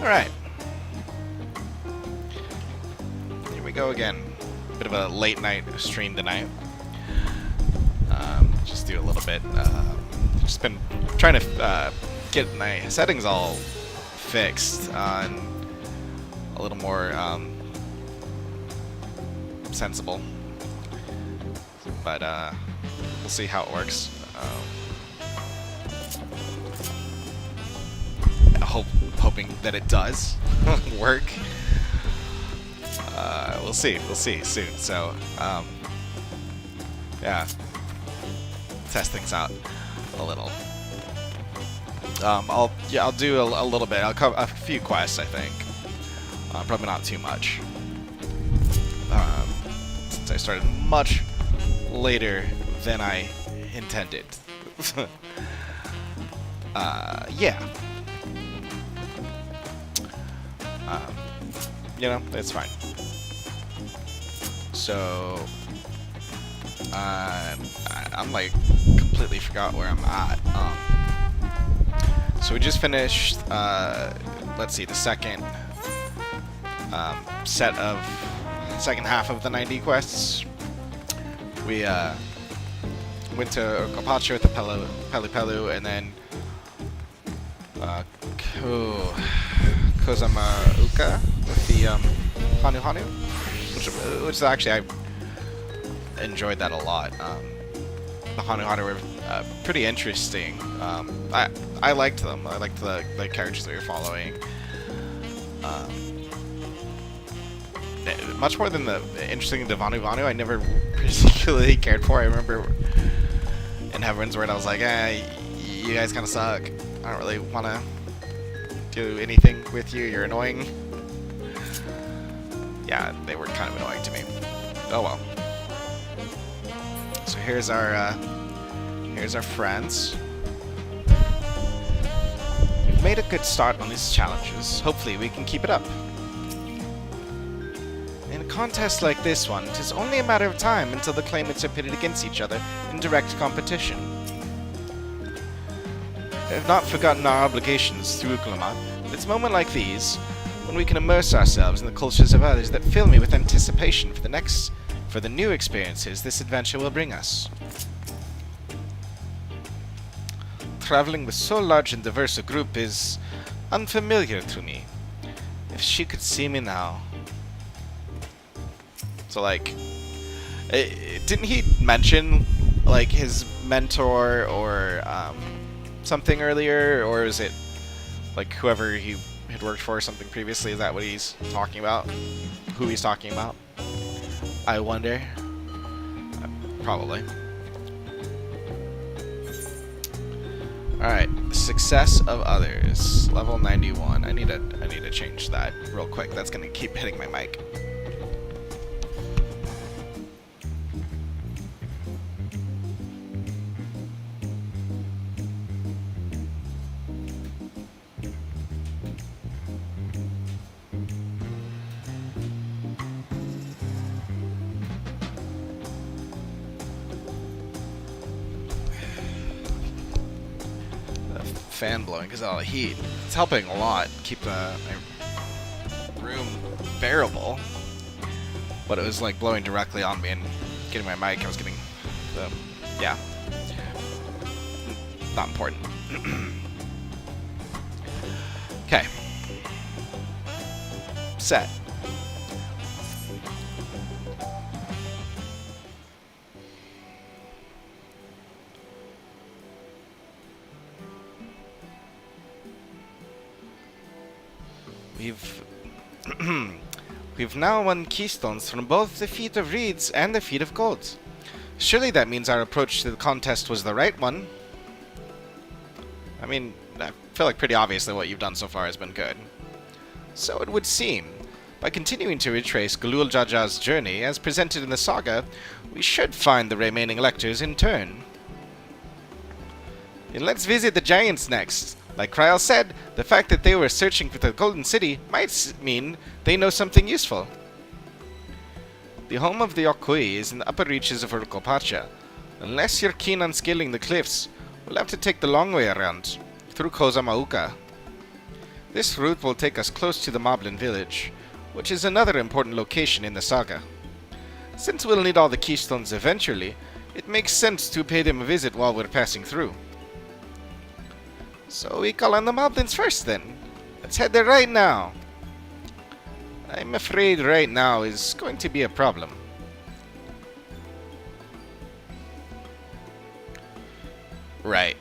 Alright. Here we go again. Bit of a late night stream tonight. Just do a little bit. Just been trying to get my settings all fixed on a little more sensible. But we'll see how it works. Hoping that it does work. We'll see soon. So yeah, test things out a little. I'll do a little bit. I'll cover a few quests, I think. Probably not too much. Since I started much later than I intended. Yeah. You know, it's fine. So, I'm like completely forgot where I'm at. So we just finished, let's see, the second second half of the 90 quests. We went to Carpaccio with the Pelu, and then Kozamauka with the Hanu, which actually I enjoyed that a lot. The Hanu were pretty interesting. I liked them. I liked the characters that we were following. Much more than the interesting the Vanu, I never particularly cared for. I remember in Heavensward I was like, you guys kind of suck. I don't really want to do anything with you. You're annoying. Yeah, they were kind of annoying to me. Oh well. So here's our friends. We've made a good start on these challenges. Hopefully we can keep it up. In a contest like this one, it is only a matter of time until the claimants are pitted against each other in direct competition. I have not forgotten our obligations through Ukulama. It's moments like these, when we can immerse ourselves in the cultures of others, that fill me with anticipation for the new experiences this adventure will bring us. Traveling with so large and diverse a group is unfamiliar to me. If she could see me now. So like, didn't he mention like his mentor or something earlier, or is it like whoever he had worked for or something previously? Is that what he's talking about? Who he's talking about? I wonder. Probably. Alright, success of others. Level 91. I need to change that real quick. That's gonna keep hitting my mic. Fan blowing because of all the heat. It's helping a lot keep my room bearable, but it was like blowing directly on me and getting my mic. I was getting the yeah, not important. Okay, set. We've now won keystones from both the Feat of Reeds and the Feat of Gold. Surely that means our approach to the contest was the right one. I mean, I feel like pretty obviously what you've done so far has been good. So it would seem. By continuing to retrace Galul Jaja's journey, as presented in the saga, we should find the remaining electors in turn. And let's visit the giants next. Like Kryal said, the fact that they were searching for the Golden City might mean they know something useful. The home of the Okui is in the upper reaches of Carpaccio. Unless you're keen on scaling the cliffs, we'll have to take the long way around, through Kozamauka. This route will take us close to the Moblin village, which is another important location in the saga. Since we'll need all the keystones eventually, it makes sense to pay them a visit while we're passing through. So we call on the Moblins first then. Let's head there right now. I'm afraid right now is going to be a problem. Right.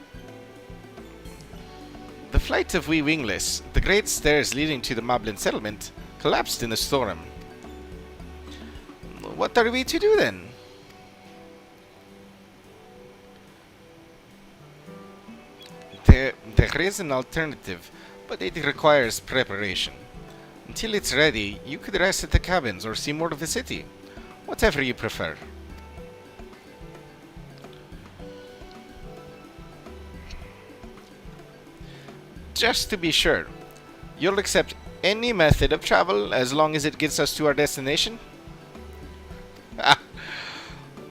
The flight of we wingless, the great stairs leading to the Moblin settlement, collapsed in a storm. What are we to do then? There is an alternative, but it requires preparation. Until it's ready, you could rest at the cabins or see more of the city. Whatever you prefer. Just to be sure, you'll accept any method of travel as long as it gets us to our destination?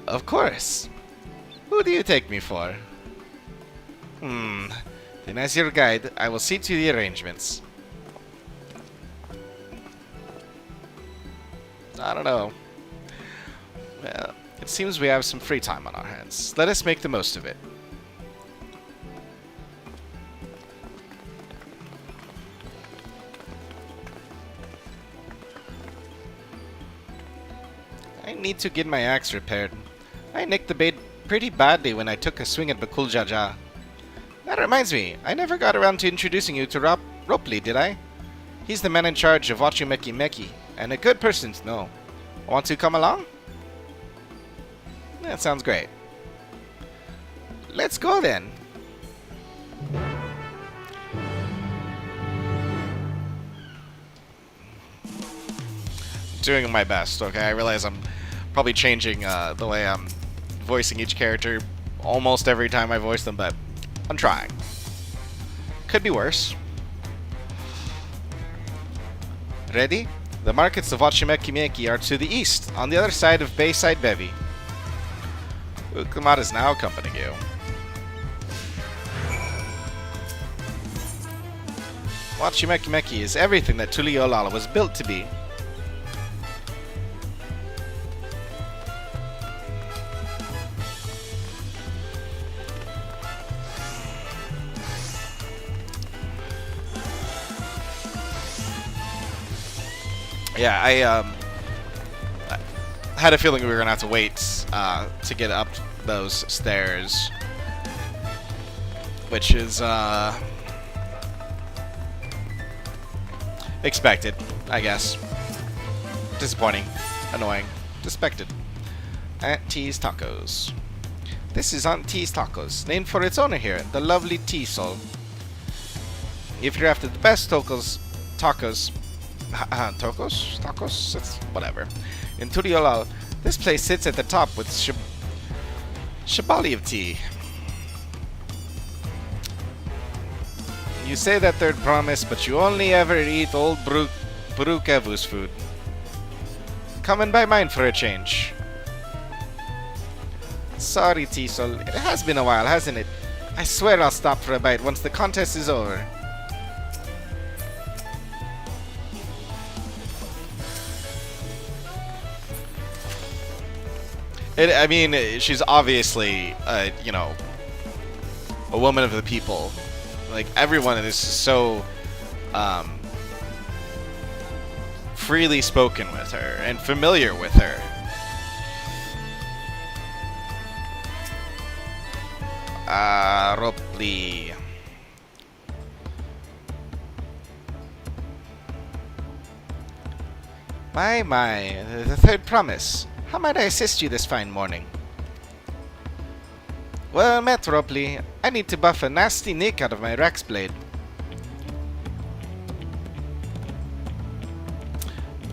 Of course. Who do you take me for? Then as your guide, I will see to the arrangements. I don't know. Well, it seems we have some free time on our hands. Let us make the most of it. I need to get my axe repaired. I nicked the bait pretty badly when I took a swing at Bakul Jaja. That reminds me, I never got around to introducing you to Ropley, did I? He's the man in charge of Wachimeki Meki, and a good person to know. Want to come along? That sounds great. Let's go then. Doing my best, okay? I realize I'm probably changing the way I'm voicing each character almost every time I voice them, but I'm trying. Could be worse. Ready? The markets of Wachimeki Meki are to the east, on the other side of Bayside Bevy. Ukumata is now accompanying you. Wachimeki Meki is everything that Tuliolala was built to be. Yeah, I had a feeling we were gonna have to wait to get up those stairs, which is expected, I guess. Disappointing, annoying, expected. Aunt T's Tacos. This is Aunt T's Tacos, named for its owner here, the lovely T Soul. If you're after the best tacos, it's whatever. In Turiolal, this place sits at the top with Shabali of tea. You say that third promise, but you only ever eat old Burukevu's food. Come and buy mine for a change. Sorry, Tisol. It has been a while, hasn't it? I swear I'll stop for a bite once the contest is over. I mean, she's obviously, you know, a woman of the people. Like, everyone is so freely spoken with her and familiar with her. Ropli. My, the third promise. How might I assist you this fine morning? Well met, Ropley. I need to buff a nasty nick out of my Rex blade.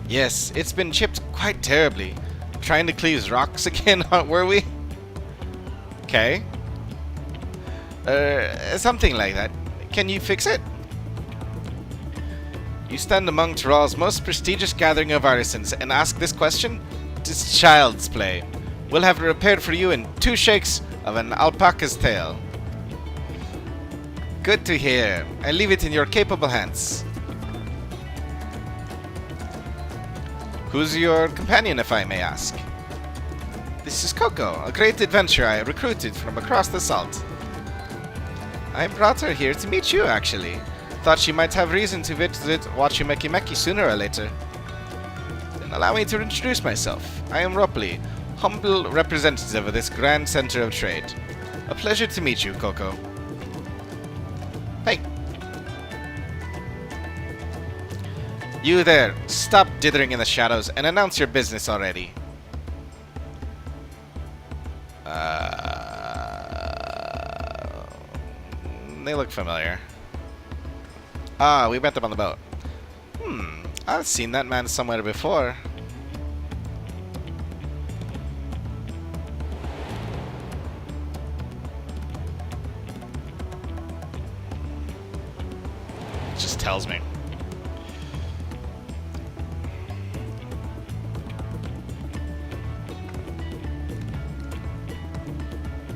Yes, it's been chipped quite terribly. Trying to cleave rocks again, were we? Okay. Something like that. Can you fix it? You stand among Tiral's most prestigious gathering of artisans and ask this question? It's child's play. We'll have it repaired for you in 2 shakes of an alpaca's tail. Good to hear. I leave it in your capable hands. Who's your companion, if I may ask? This is Coco, a great adventurer I recruited from across the salt. I brought her here to meet you, actually. Thought she might have reason to visit Wachimeki Meki sooner or later. Then allow me to introduce myself. I am Ropley, humble representative of this grand center of trade. A pleasure to meet you, Coco. Hey. You there, stop dithering in the shadows and announce your business already. They look familiar. Ah, we met them on the boat. I've seen that man somewhere before. It just tells me.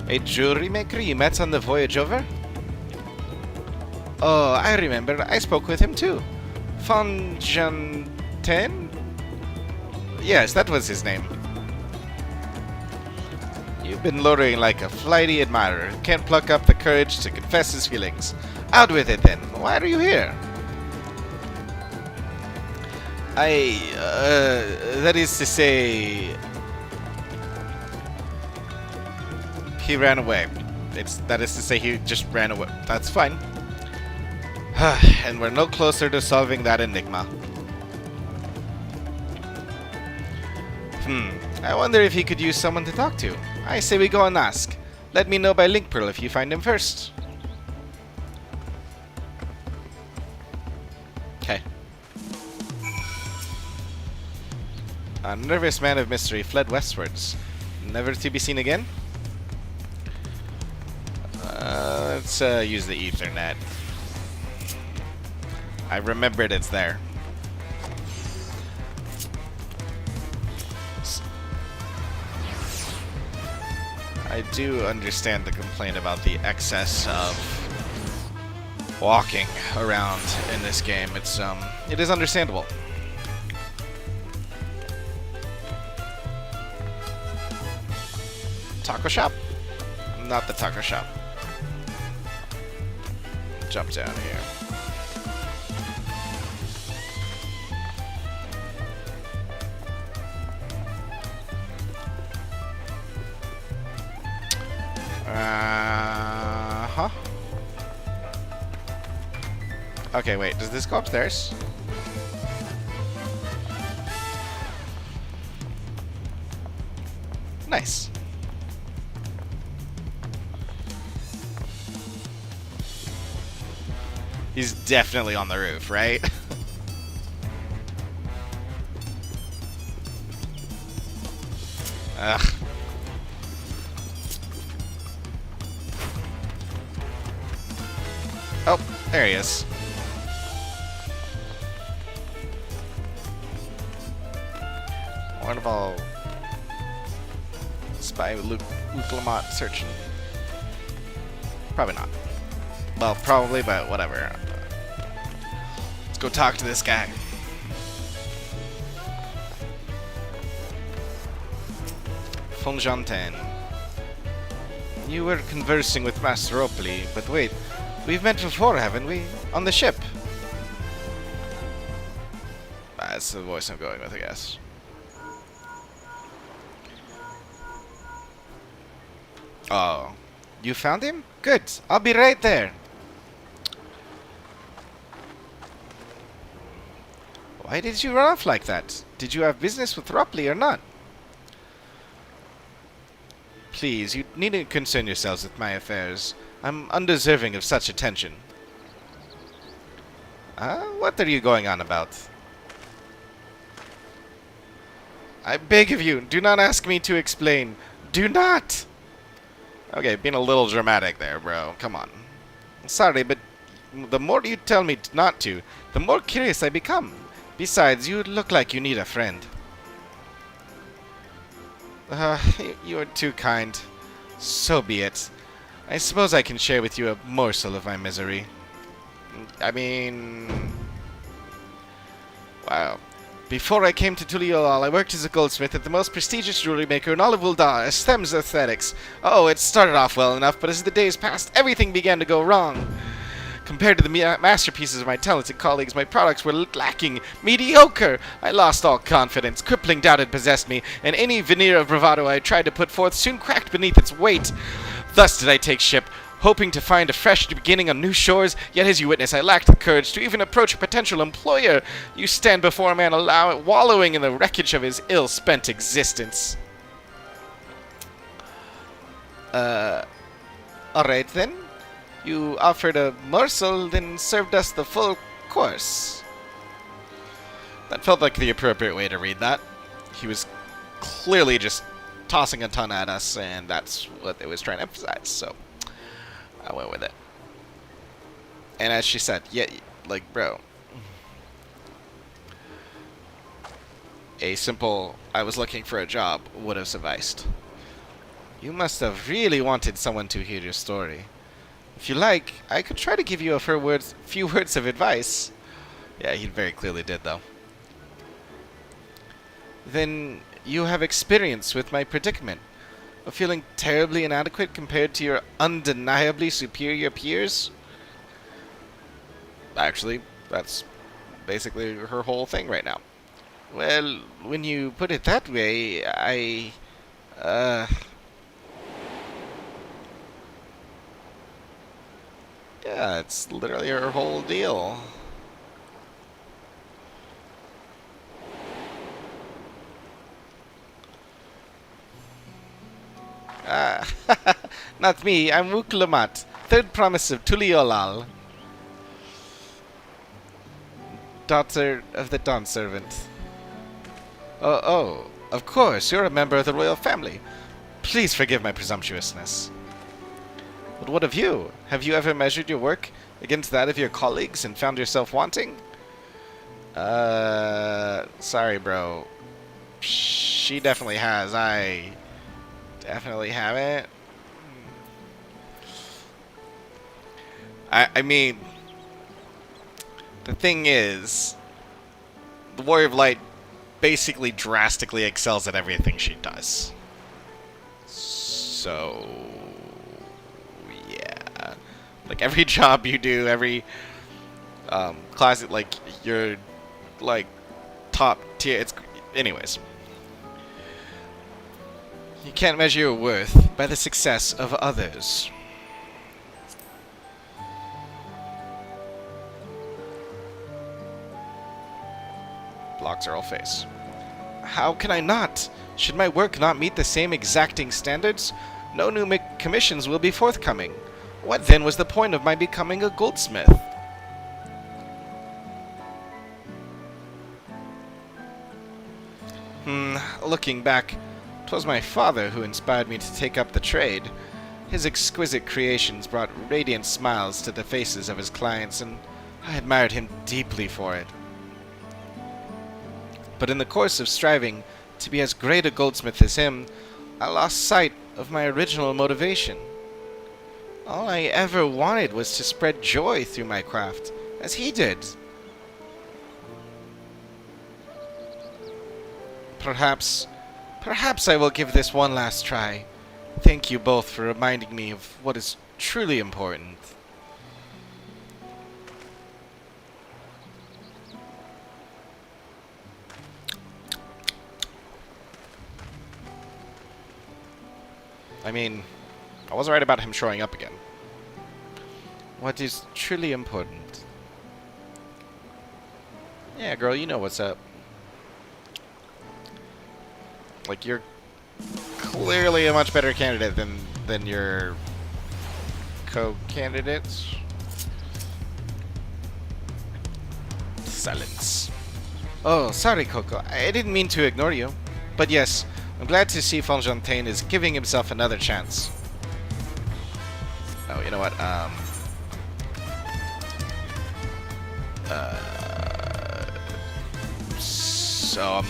A jewelry maker you met on the voyage over? Oh, I remember. I spoke with him too. Fonjanten? Yes, that was his name. You've been loitering like a flighty admirer who can't pluck up the courage to confess his feelings. Out with it then. Why are you here? That is to say... He ran away. That is to say he just ran away. That's fine. And we're no closer to solving that enigma. I wonder if he could use someone to talk to. I say we go and ask. Let me know by link pearl if you find him first. Okay. A nervous man of mystery fled westwards. Never to be seen again? Let's use the Ethernet. I remembered it's there. I do understand the complaint about the excess of walking around in this game. It is understandable. Taco shop? Not the taco shop. Jump down here. Huh? Okay, wait. Does this go upstairs? Nice. He's definitely on the roof, right? Ugh. Oh, there he is. What about Spy Luke Lamont searching? Probably not. Well, probably, but whatever. Let's go talk to this guy. Fonjanten. You were conversing with Master Opley, but wait, we've met before, haven't we? On the ship. That's the voice I'm going with, I guess. Oh. You found him? Good. I'll be right there. Why did you run off like that? Did you have business with Ropley or not? Please, you needn't concern yourselves with my affairs. I'm undeserving of such attention. What are you going on about? I beg of you, do not ask me to explain. Do not! Okay, being a little dramatic there, bro. Come on. Sorry, but the more you tell me not to, the more curious I become. Besides, you look like you need a friend. You are too kind. So be it. I suppose I can share with you a morsel of my misery. I mean... Wow. Before I came to Tuliolal, I worked as a goldsmith at the most prestigious jewelry maker in all of Uldar, Esthems Aesthetics. Oh, it started off well enough, but as the days passed, everything began to go wrong. Compared to the masterpieces of my talented colleagues, my products were lacking, mediocre. I lost all confidence, crippling doubt had possessed me, and any veneer of bravado I tried to put forth soon cracked beneath its weight. Thus did I take ship, hoping to find a fresh beginning on new shores, yet as you witness, I lacked the courage to even approach a potential employer. You stand before a man wallowing in the wreckage of his ill-spent existence. Alright then. You offered a morsel, then served us the full course. That felt like the appropriate way to read that. He was clearly just tossing a ton at us, and that's what it was trying to emphasize, so I went with it. And as she said, yeah, like, bro, a simple, I was looking for a job would have sufficed. You must have really wanted someone to hear your story. If you like, I could try to give you a few words of advice. Yeah, he very clearly did, though. Then you have experience with my predicament of feeling terribly inadequate compared to your undeniably superior peers? Actually, that's basically her whole thing right now. Well, when you put it that way, yeah, it's literally her whole deal. Not me, I'm Wuklamat, third promise of Tuliolal, daughter of the Dawn Servant. Oh, of course, you're a member of the royal family. Please forgive my presumptuousness. But what of you? Have you ever measured your work against that of your colleagues and found yourself wanting? Sorry, bro. She definitely has. I definitely haven't. I mean, the thing is, the Warrior of Light basically drastically excels at everything she does. So, yeah. Like, every job you do, every class, like, you're, like, top tier. It's, anyways. You can't measure your worth by the success of others. Blocks her whole face. How can I not? Should my work not meet the same exacting standards, no new commissions will be forthcoming. What then was the point of my becoming a goldsmith? Looking back, 'twas my father who inspired me to take up the trade. His exquisite creations brought radiant smiles to the faces of his clients, and I admired him deeply for it. But in the course of striving to be as great a goldsmith as him, I lost sight of my original motivation. All I ever wanted was to spread joy through my craft, as he did. Perhaps I will give this one last try. Thank you both for reminding me of what is truly important. I mean, I was right about him showing up again. What is truly important? Yeah, girl, you know what's up. Like, you're clearly a much better candidate than your co-candidates. Silence. Oh, sorry, Coco. I didn't mean to ignore you. But yes, I'm glad to see Fontaine is giving himself another chance. Oh, you know what? So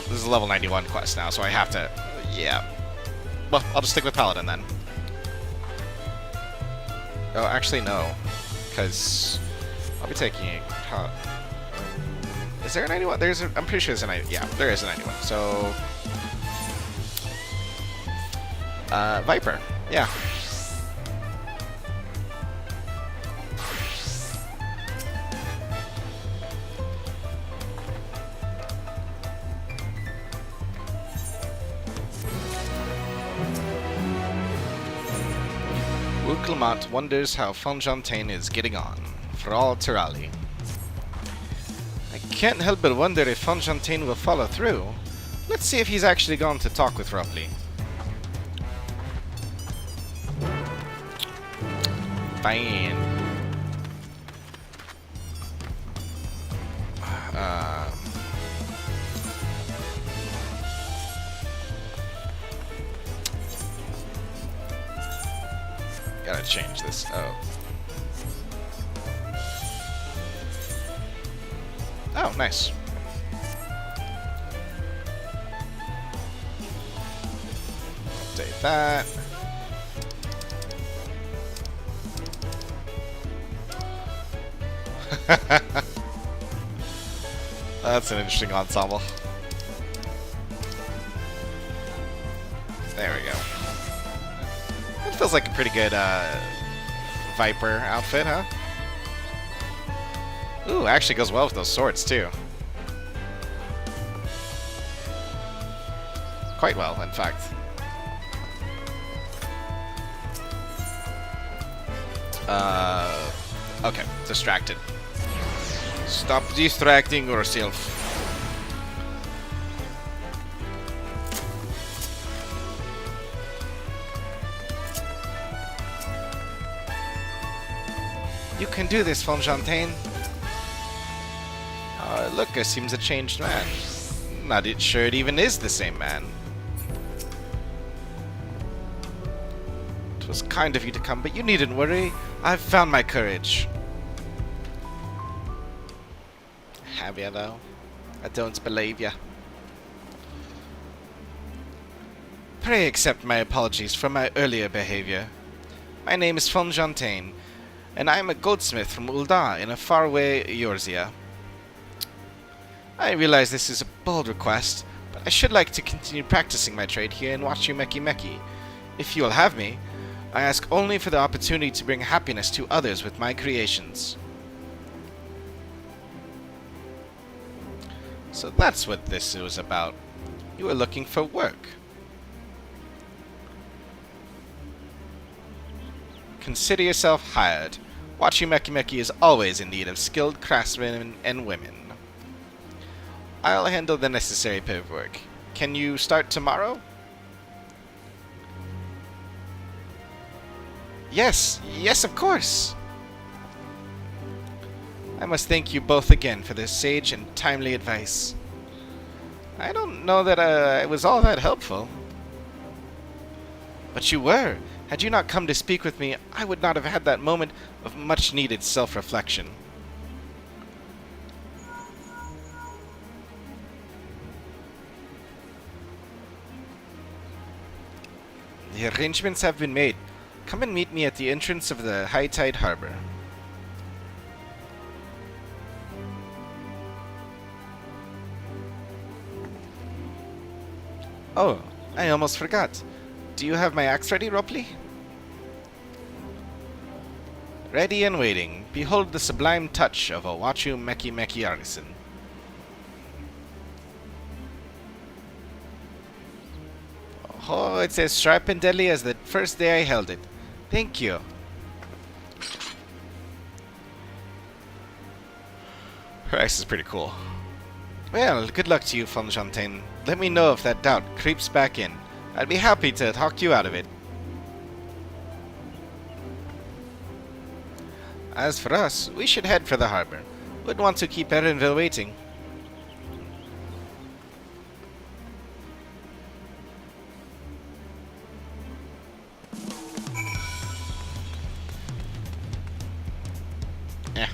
this is a level 91 quest now, so I have to, yeah. Well, I'll just stick with Paladin then. Oh, actually no, because I'll be taking a Is there a 91? I'm pretty sure there's a 91. Yeah, there is a 91. So, Viper. Yeah. Clement wonders how Fonfontaine is getting on. For all Tirali. I can't help but wonder if Fonfontaine will follow through. Let's see if he's actually gone to talk with Rupley. Fine. Gotta change this. Oh. Oh, nice. Update that. That's an interesting ensemble. There we go. It feels like a pretty good Viper outfit, huh? Ooh, actually goes well with those swords, too. Quite well, in fact. Okay, distracted. Stop distracting yourself. You can do this, Fonfontaine. Look, it seems a changed man. Not sure it even is the same man. It was kind of you to come, but you needn't worry. I've found my courage. Have you, though? I don't believe you. Pray accept my apologies for my earlier behavior. My name is Fonfontaine, and I am a goldsmith from Ul'dah in a faraway Eorzea. I realize this is a bold request, but I should like to continue practicing my trade here in Wachumekimeki. If you will have me, I ask only for the opportunity to bring happiness to others with my creations. So that's what this was about. You were looking for work. Consider yourself hired. Wachumekimeki is always in need of skilled craftsmen and women. I'll handle the necessary paperwork. Can you start tomorrow? Yes, of course. I must thank you both again for this sage and timely advice. I don't know that it was all that helpful. But you were. Had you not come to speak with me, I would not have had that moment of much-needed self-reflection. The arrangements have been made. Come and meet me at the entrance of the High Tide Harbor. Oh, I almost forgot. Do you have my axe ready, Ropley? Ready and waiting. Behold the sublime touch of a Wachumekimeki artisan. Oh, it's as sharp and deadly as the first day I held it. Thank you. Her axe is pretty cool. Well, good luck to you, Fonfontaine. Let me know if that doubt creeps back in. I'd be happy to talk you out of it. As for us, we should head for the harbor. Wouldn't want to keep Erenville waiting.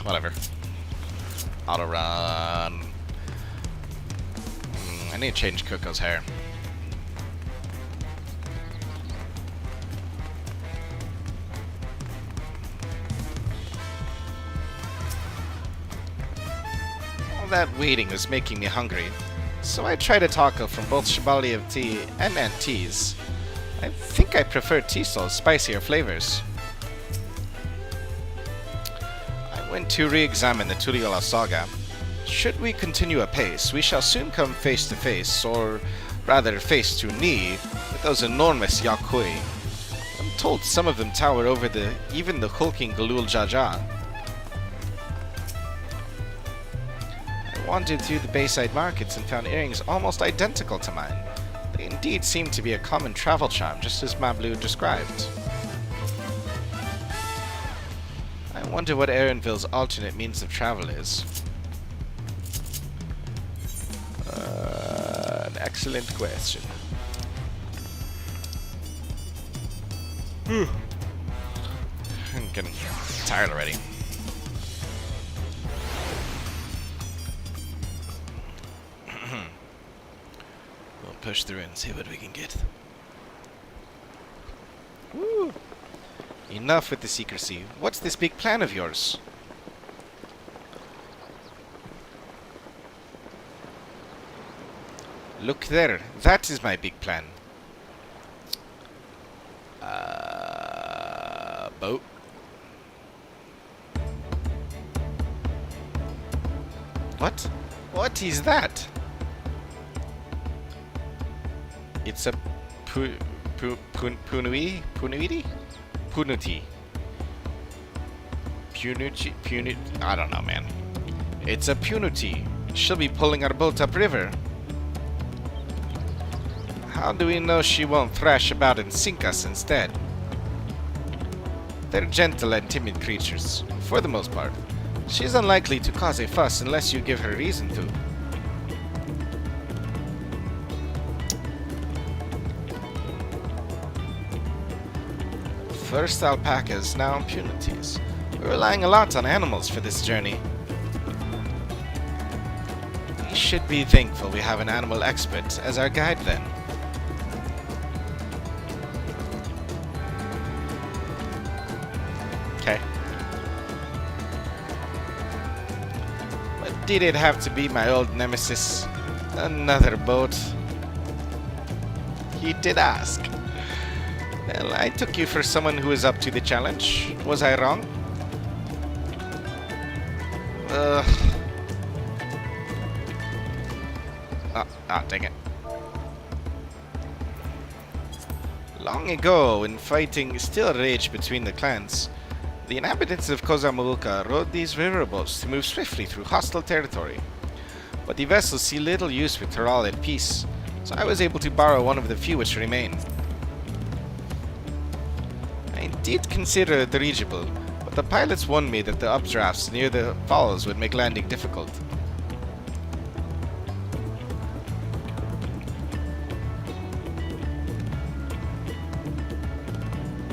Whatever. Auto run. I need to change Coco's hair. that waiting was making me hungry, so I tried a taco from both Shibali of Tea and Teas. I think I prefer tea stall's spicier flavors. I went to re-examine the Turiola saga. Should we continue apace, we shall soon come face to face, or rather face to knee, with those enormous Yakui. I'm told some of them tower over even the hulking Galul Jaja. I wandered through the Bayside markets and found earrings almost identical to mine. They indeed seem to be a common travel charm, just as Mablu described. I wonder what Erenville's alternate means of travel is. An excellent question. I'm getting tired already. We'll push through and see what we can get. Woo! Enough with the secrecy. What's this big plan of yours? Look there. That is my big plan. Boat. What? What is that? It's a punuti? Punuti. I don't know, man. It's a punuti. She'll be pulling our boat upriver. How do we know she won't thrash about and sink us instead? They're gentle and timid creatures, for the most part. She's unlikely to cause a fuss unless you give her reason to. First alpacas, now impunities. We're relying a lot on animals for this journey. We should be thankful we have an animal expert as our guide then. Okay. But did it have to be my old nemesis? Another boat? He did ask. Well, I took you for someone who is up to the challenge. Was I wrong? Dang it. Long ago, when fighting still raged between the clans, the inhabitants of Kozamuluka rode these riverboats to move swiftly through hostile territory. But the vessels see little use with Taral at peace, so I was able to borrow one of the few which remain. I did consider a dirigible, but the pilots warned me that the updrafts near the falls would make landing difficult.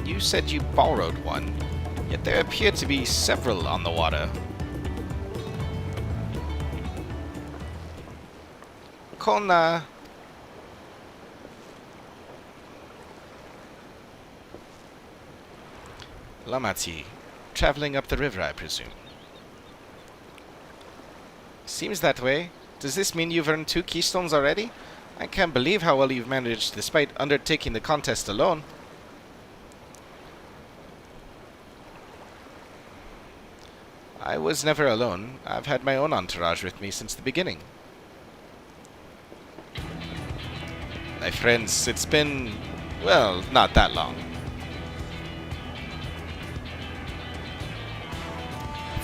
You said you borrowed one, yet there appear to be several on the water. Kona. Lamati, traveling up the river, I presume. Seems that way. Does this mean you've earned 2 keystones already? I can't believe how well you've managed despite undertaking the contest alone. I was never alone. I've had my own entourage with me since the beginning. My friends, it's been, well, not that long.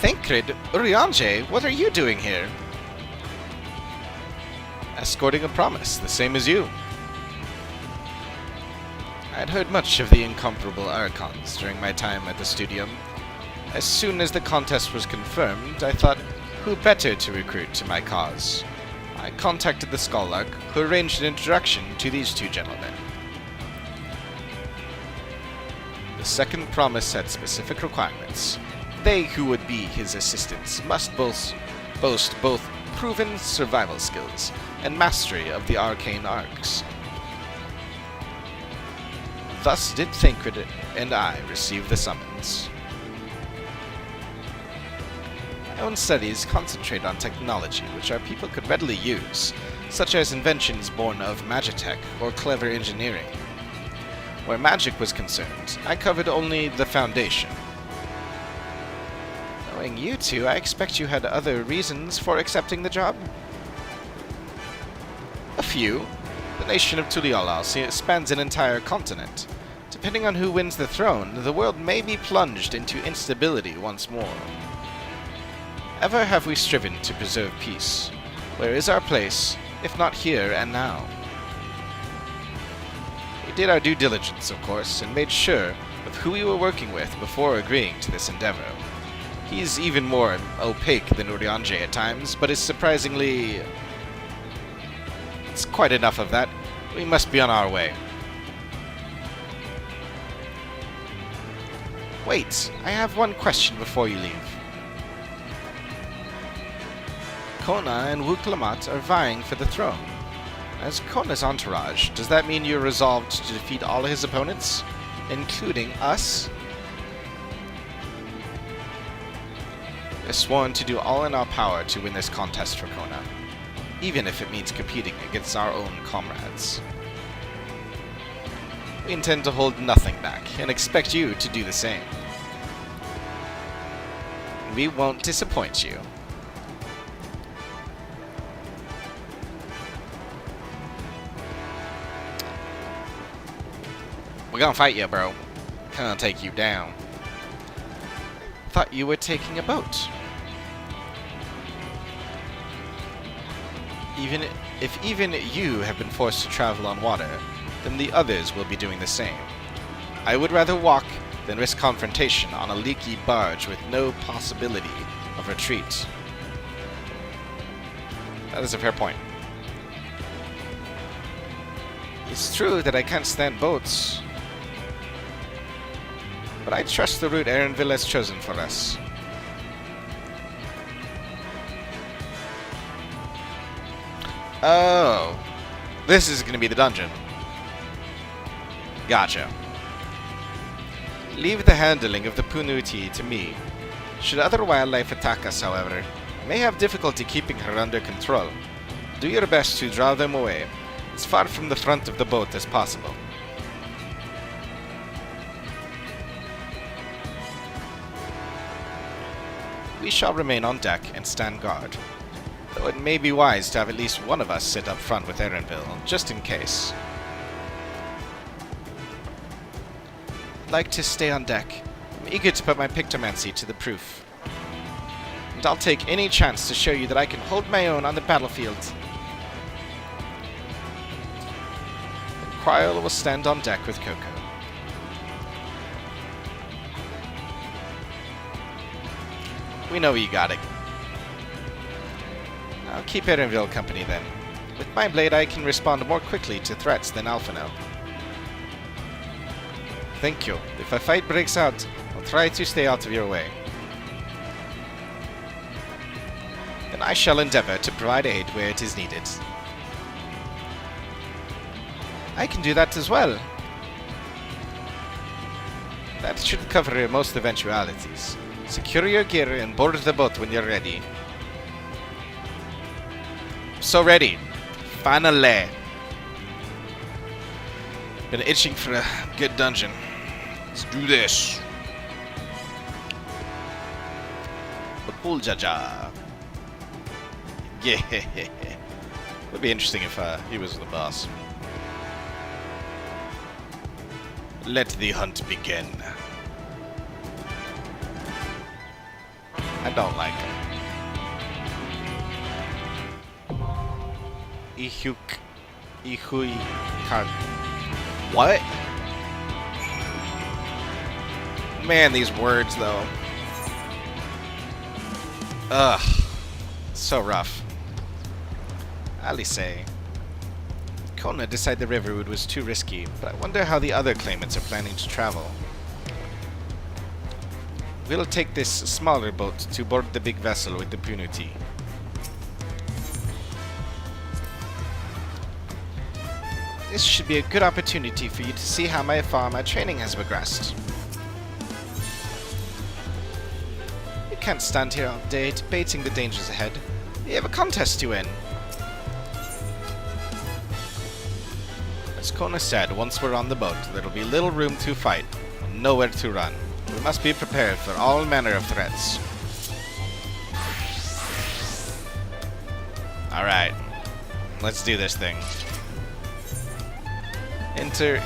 Thancred, Urianger, what are you doing here? Escorting a promise, the same as you. I'd heard much of the incomparable Archons during my time at the studium. As soon as the contest was confirmed, I thought, who better to recruit to my cause? I contacted the Skallark, who arranged an introduction to these 2 gentlemen. The second promise had specific requirements. They who would be his assistants must boast both proven survival skills and mastery of the arcane arts. Thus did Thancred and I receive the summons. I own studies concentrate on technology which our people could readily use, such as inventions born of magitech or clever engineering. Where magic was concerned, I covered only the foundation. Knowing you two, I expect you had other reasons for accepting the job? A few. The nation of Tuliala spans an entire continent. Depending on who wins the throne, the world may be plunged into instability once more. Ever have we striven to preserve peace? Where is our place, if not here and now? We did our due diligence, of course, and made sure of who we were working with before agreeing to this endeavor. He's even more opaque than Uriange at times, but is surprisingly... It's quite enough of that. We must be on our way. Wait, I have one question before you leave. Kona and Wu Klamat are vying for the throne. As Kona's entourage, does that mean you're resolved to defeat all his opponents, including us? We're sworn to do all in our power to win this contest for Kona, even if it means competing against our own comrades. We intend to hold nothing back, and expect you to do the same. We won't disappoint you. We're gonna fight you, bro. Gonna take you down. Thought you were taking a boat. If even you have been forced to travel on water, then the others will be doing the same. I would rather walk than risk confrontation on a leaky barge with no possibility of retreat. That is a fair point. It's true that I can't stand boats, but I trust the route Erenville has chosen for us. Oh, this is going to be the dungeon. Gotcha. Leave the handling of the Punuti to me. Should other wildlife attack us, however, I may have difficulty keeping her under control. Do your best to draw them away, as far from the front of the boat as possible. We shall remain on deck and stand guard, though it may be wise to have at least one of us sit up front with Erenville, just in case. I'd like to stay on deck. I'm eager to put my pictomancy to the proof. And I'll take any chance to show you that I can hold my own on the battlefield. And Quirrell will stand on deck with Coco. We know you got it. I'll keep Erenville company then. With my blade I can respond more quickly to threats than Alphinaud. Thank you. If a fight breaks out, I'll try to stay out of your way. Then I shall endeavor to provide aid where it is needed. I can do that as well. That should cover most eventualities. Secure your gear and board the boat when you're ready. So ready. Finally. Been itching for a good dungeon. Let's do this. Bakul Jaja. Yeah. Would be interesting if he was the boss. Let the hunt begin. I don't like him. Ihui Kag. What? Man, these words though. Ugh. So rough. Alice. Kona decided the river route was too risky, but I wonder how the other claimants are planning to travel. We'll take this smaller boat to board the big vessel with the Punuti. This should be a good opportunity for you to see how my training has progressed. can't stand here all day debating the dangers ahead. We have a contest to win. As Kona said, once we're on the boat, there'll be little room to fight, and nowhere to run. We must be prepared for all manner of threats. Alright, let's do this thing. Enter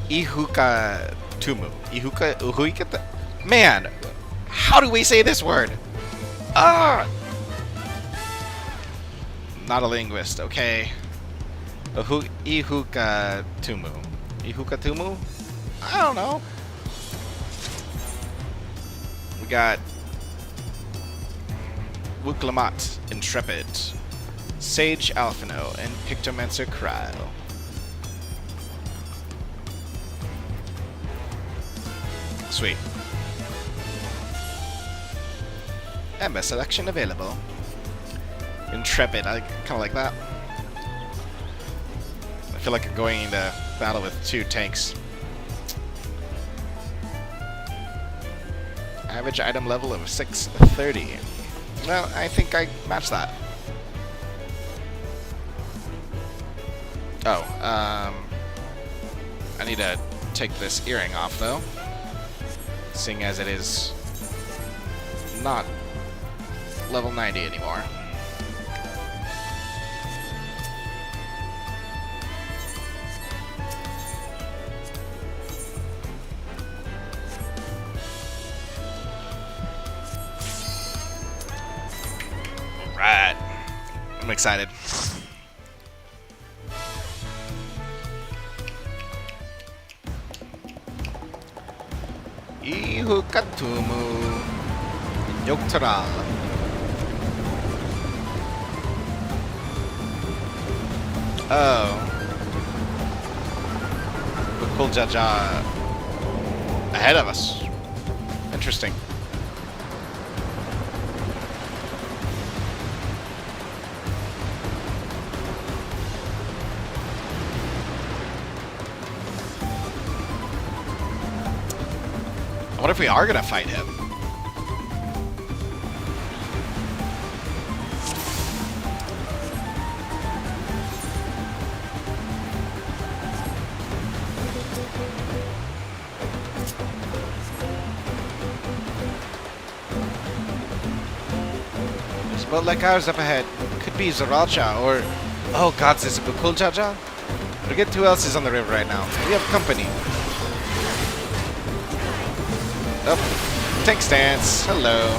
Ihuka Tumu. Uhuika. Man, how do we say this word? Ah! Not a linguist, okay. Ihuka Tumu. Ihuka Tumu? I don't know. We got Wuklamat, Intrepid, Sage Alphino, and Pictomancer Cryle. Sweet. Ember selection available. Intrepid, I kind of like that. I feel like I'm going into battle with 2 tanks. Average item level of 630. Well, I think I matched that. Oh, I need to take this earring off, though. Seeing as it is not level 90 anymore. Alright. I'm excited. Ihukatumu Yoktaral. Oh. Bukul Jaja ahead of us. Interesting. What if we are gonna fight him? There's a boat like ours up ahead. Could be Zaracha or... Oh gods, is it Bukul Jaja? Forget who else is on the river right now. We have company. Oh, tank stance. Hello.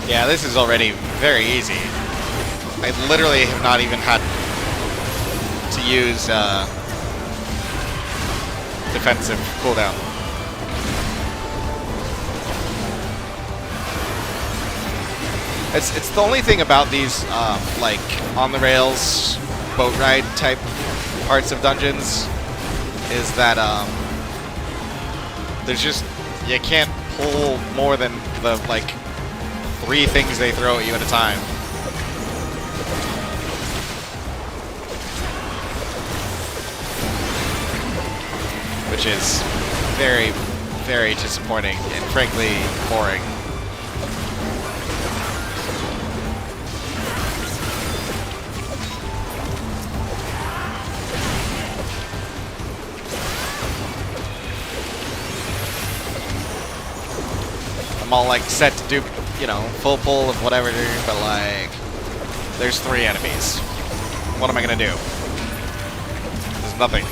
Yeah, this is already very easy. I literally have not even had to use defensive cooldown. It's the only thing about these like on the rails boat ride type parts of dungeons is that there's just you can't pull more than the like 3 things they throw at you at a time. Which is very, very disappointing and frankly boring. I'm all like set to do, you know, full pull of whatever, but like, there's 3 enemies. What am I gonna do? There's nothing.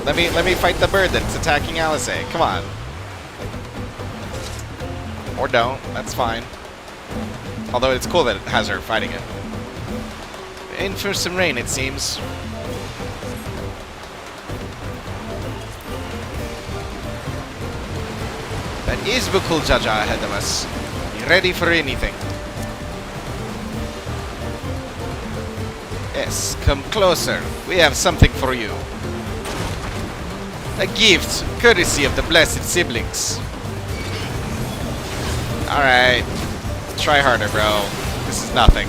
Let me fight the bird that's attacking Alice. Come on. Or don't. That's fine. Although it's cool that it has her fighting it. In for some rain, it seems. That is Bukul Jaja ahead of us. Be ready for anything. Yes, come closer. We have something for you. A gift, courtesy of the blessed siblings. Alright. Try harder, bro. This is nothing.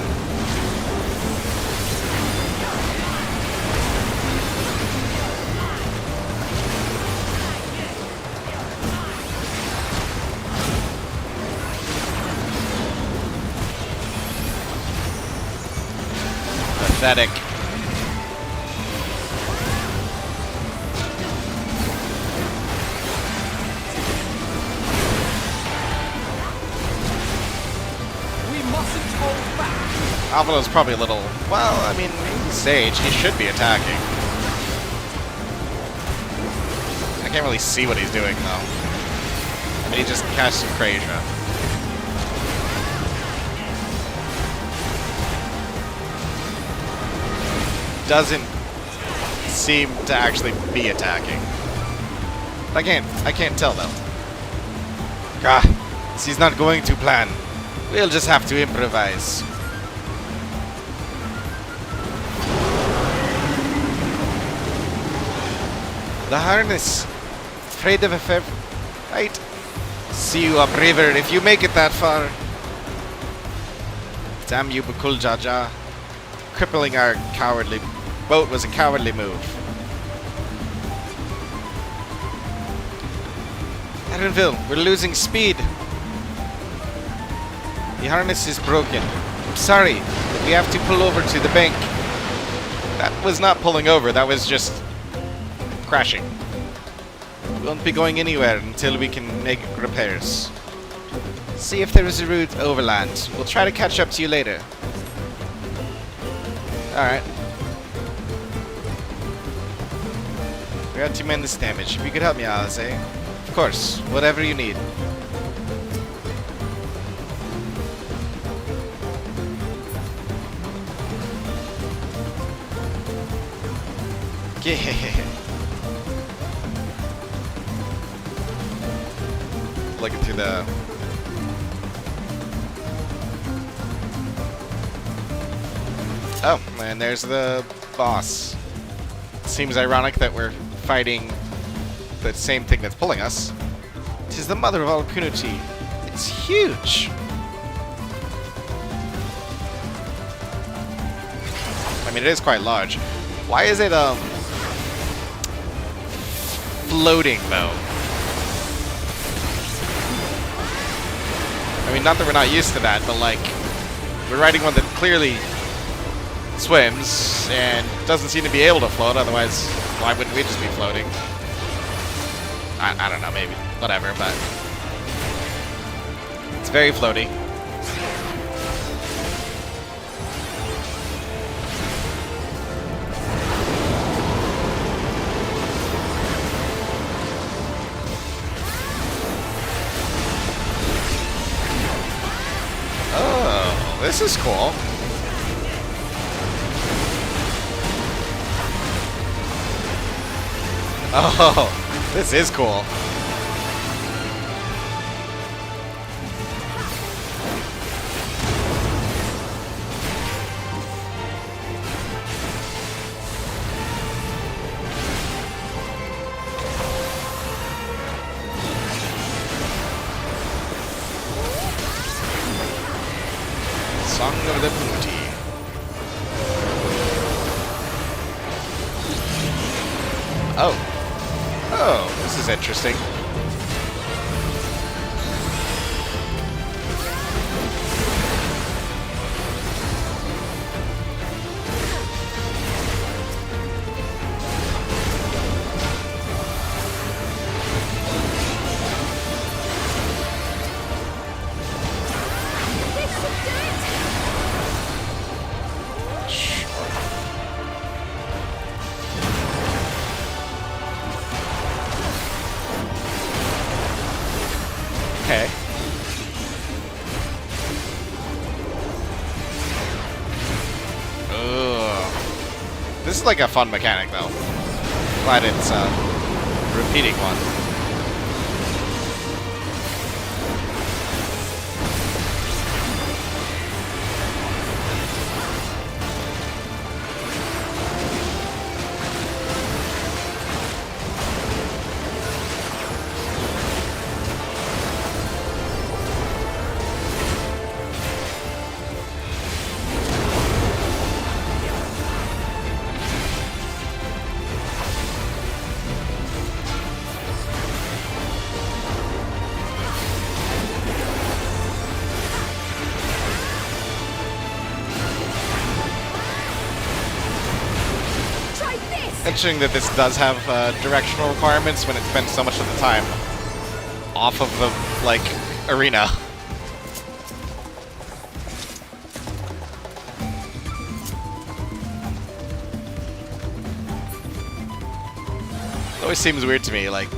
Pathetic. Avalo's probably a little... Well, I mean, he's Sage. He should be attacking. I can't really see what he's doing, though. I mean, he just cast Krasia. Doesn't seem to actually be attacking. I can't tell, though. Ah, he's not going to plan. We'll just have to improvise. The harness. Afraid of FF... Right. See you upriver if you make it that far. Damn you, Bukul Jaja. Crippling our cowardly boat was a cowardly move. Erenville, we're losing speed. The harness is broken. I'm sorry, but we have to pull over to the bank. That was not pulling over, that was just crashing. We won't be going anywhere until we can make repairs. See if there is a route overland. We'll try to catch up to you later. Alright. We got 2 men this damage. If you could help me, Alice, eh? Of course, whatever you need. Yeah. Looking through the... Oh, and there's the boss. Seems ironic that we're fighting the same thing that's pulling us. It is the mother of all impunity. It's huge. I mean, it is quite large. Why is it, floating, though? I mean, not that we're not used to that, but, like, we're riding one that clearly swims and doesn't seem to be able to float, otherwise why wouldn't we just be floating? I don't know, maybe. Whatever, but it's very floaty. Oh, this is cool. Oh, this is cool. Song of the Booty. Oh. Oh, this is interesting. Okay. Ugh. This is like a fun mechanic, though. Glad it's a repeating one. mentioning that this does have directional requirements when it spends so much of the time off of the, like, arena. It always seems weird to me, like,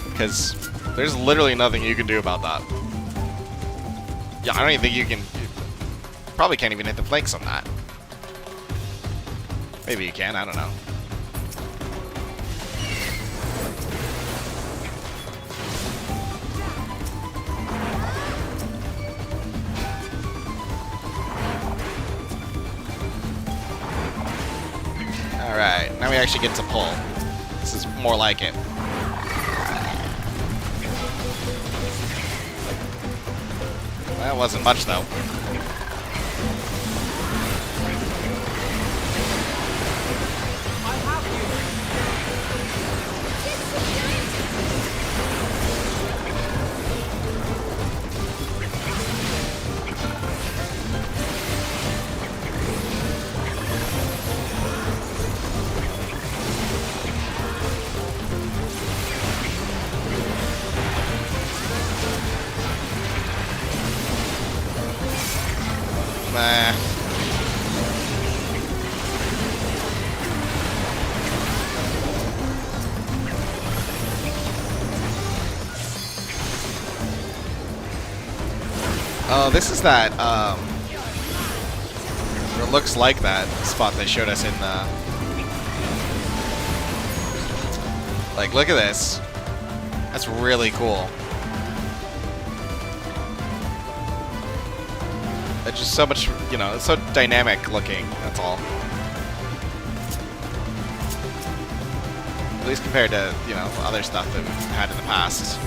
because there's literally nothing you can do about that. Yeah, I don't even think you can... You probably can't even hit the flanks on that. Maybe you can, I don't know. Alright, now we actually get to pull. This is more like it. That wasn't much, though. Oh, this is that, it looks like that spot they showed us in the... Like, look at this. That's really cool. It's just so much, you know, it's so dynamic looking, that's all. At least compared to, you know, other stuff that we've had in the past.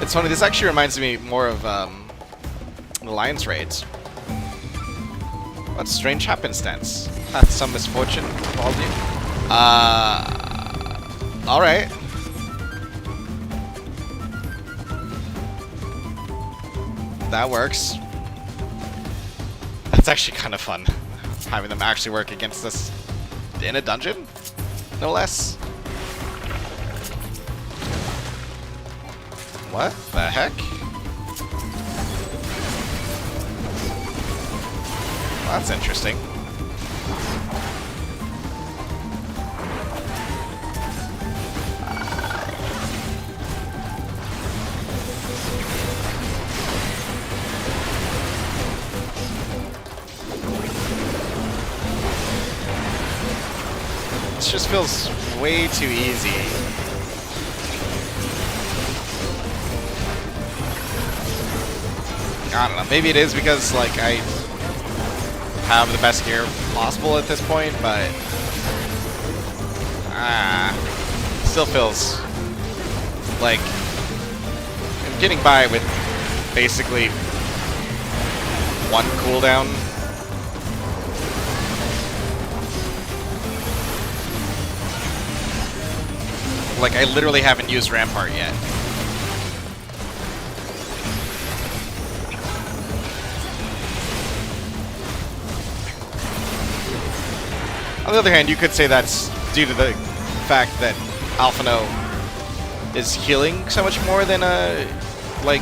It's funny, this actually reminds me more of the Alliance raids. What strange happenstance? Hath some misfortune befalled you? Alright. That works. That's actually kind of fun. Having them actually work against us in a dungeon, no less. What the heck? Well, that's interesting. This just feels way too easy. I don't know, maybe it is because, like, I have the best gear possible at this point, but... still feels like I'm getting by with basically one cooldown. Like, I literally haven't used Rampart yet. On the other hand, you could say that's due to the fact that Alphino is healing so much more than a, like,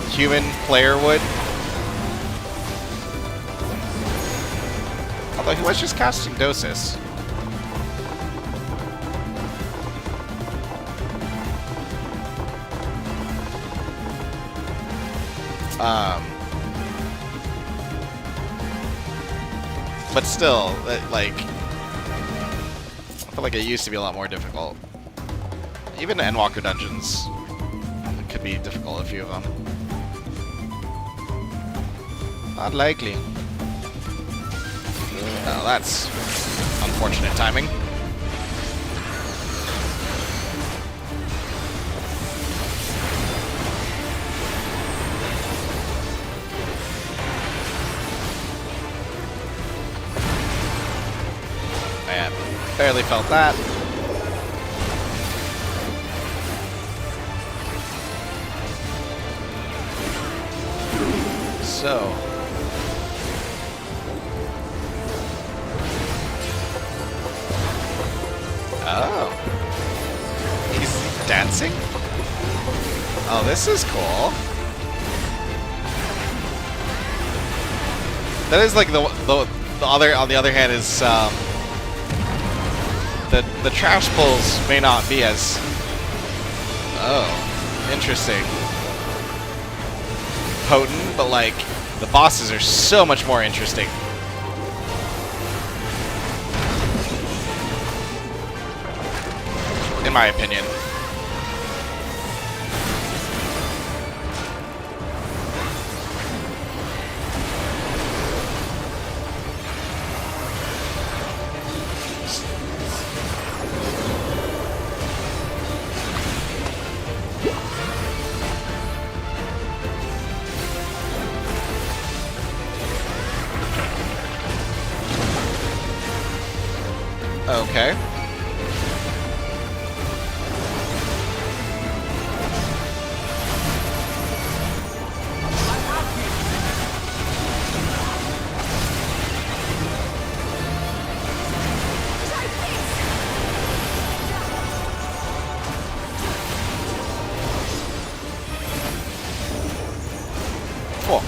human player would. Although he was just casting Dosis. But still, like, I feel like it used to be a lot more difficult. Even the Endwalker dungeons could be difficult, a few of them. Not likely. Oh, that's unfortunate timing. Barely felt that. so. Oh. He's dancing? Oh, this is cool. That is like the other, on the other hand, is the trash pulls may not be as, oh, interesting, potent, but like the bosses are so much more interesting. In my opinion. Okay. Cool.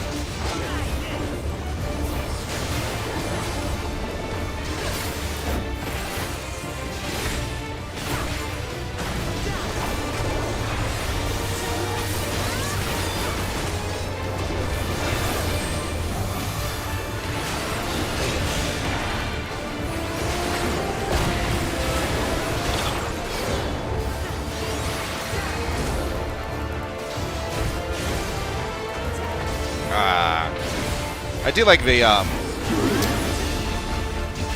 I do like the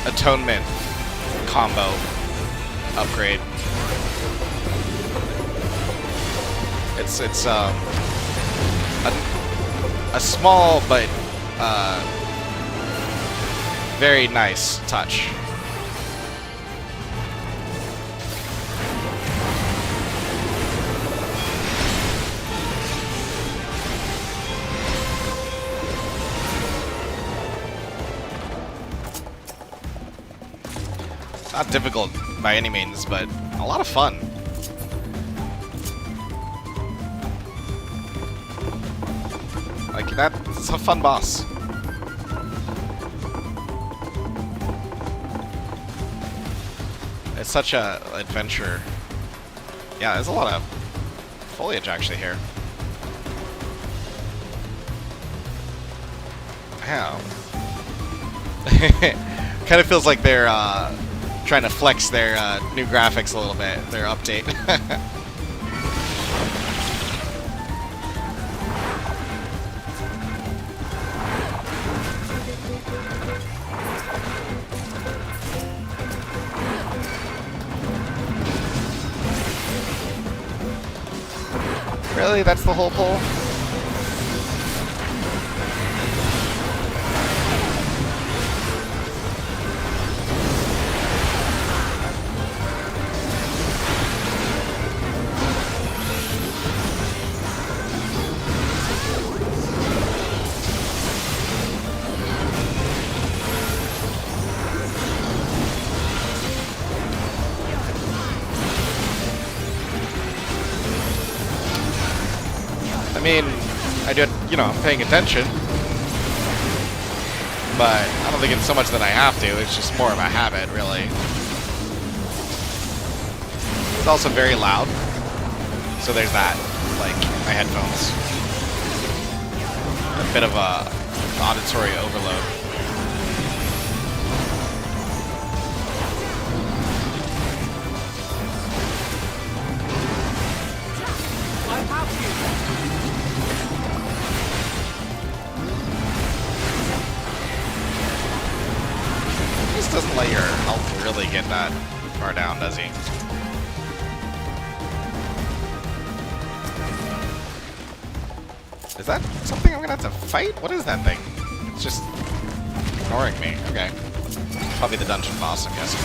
atonement combo upgrade. It's a small but very nice touch. Not difficult by any means, but a lot of fun. Like, that's a fun boss. It's such a adventure. Yeah, there's a lot of foliage actually here. Wow. Kind of feels like they're trying to flex their new graphics a little bit, their update. Really? That's the whole pull? I mean, I do, you know, I'm paying attention, but I don't think it's so much that I have to, it's just more of a habit, really. It's also very loud, so there's that, like, my headphones. A bit of a auditory overload. This doesn't let your health really get that far down, does he? Is that something I'm gonna have to fight? What is that thing? It's just ignoring me. Okay. Probably the dungeon boss, I'm guessing.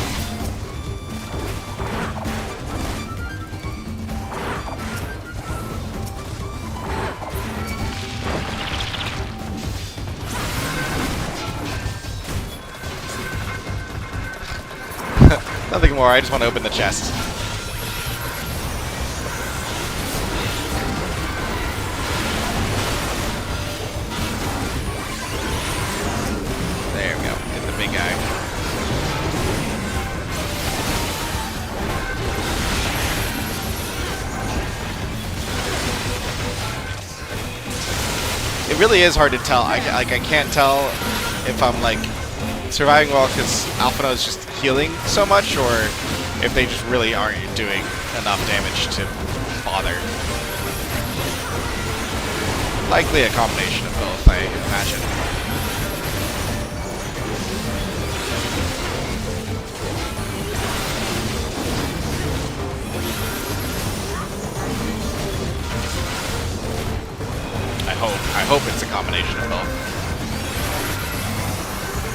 Nothing more, I just want to open the chest. There we go, get the big guy. It really is hard to tell. I can't tell if I'm like surviving well because Alphino is just healing so much, or if they just really aren't doing enough damage to bother. Likely a combination of both, I imagine. I hope it's a combination of both.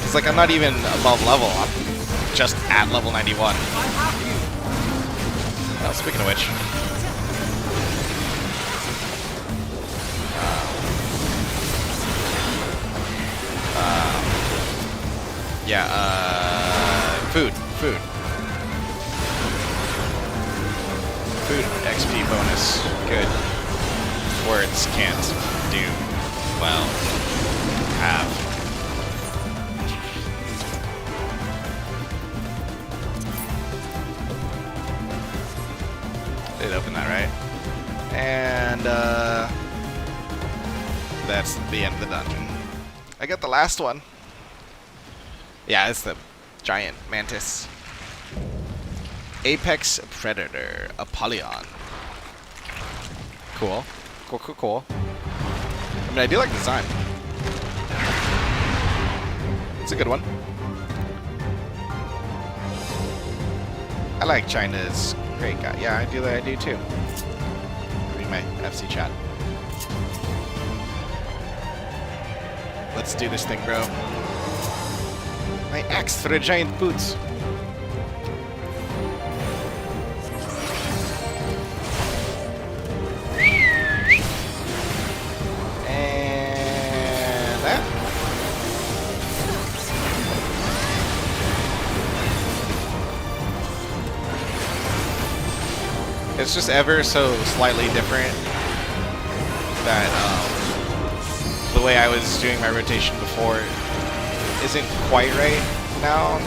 It's like I'm not even above level, I'm just at level 91. Well, speaking of which. Food. Food XP bonus. Good. Words can't do well. Have. Did open that, right? And that's the end of the dungeon. I got the last one. Yeah, it's the giant mantis. Apex Predator Apollyon. Cool. Cool. I mean, I do like the design. It's a good one. I like China's great guy. Yeah, I do too. Read my FC chat. Let's do this thing, bro. My axe for a giant boots. It's just ever so slightly different that the way I was doing my rotation before isn't quite right now.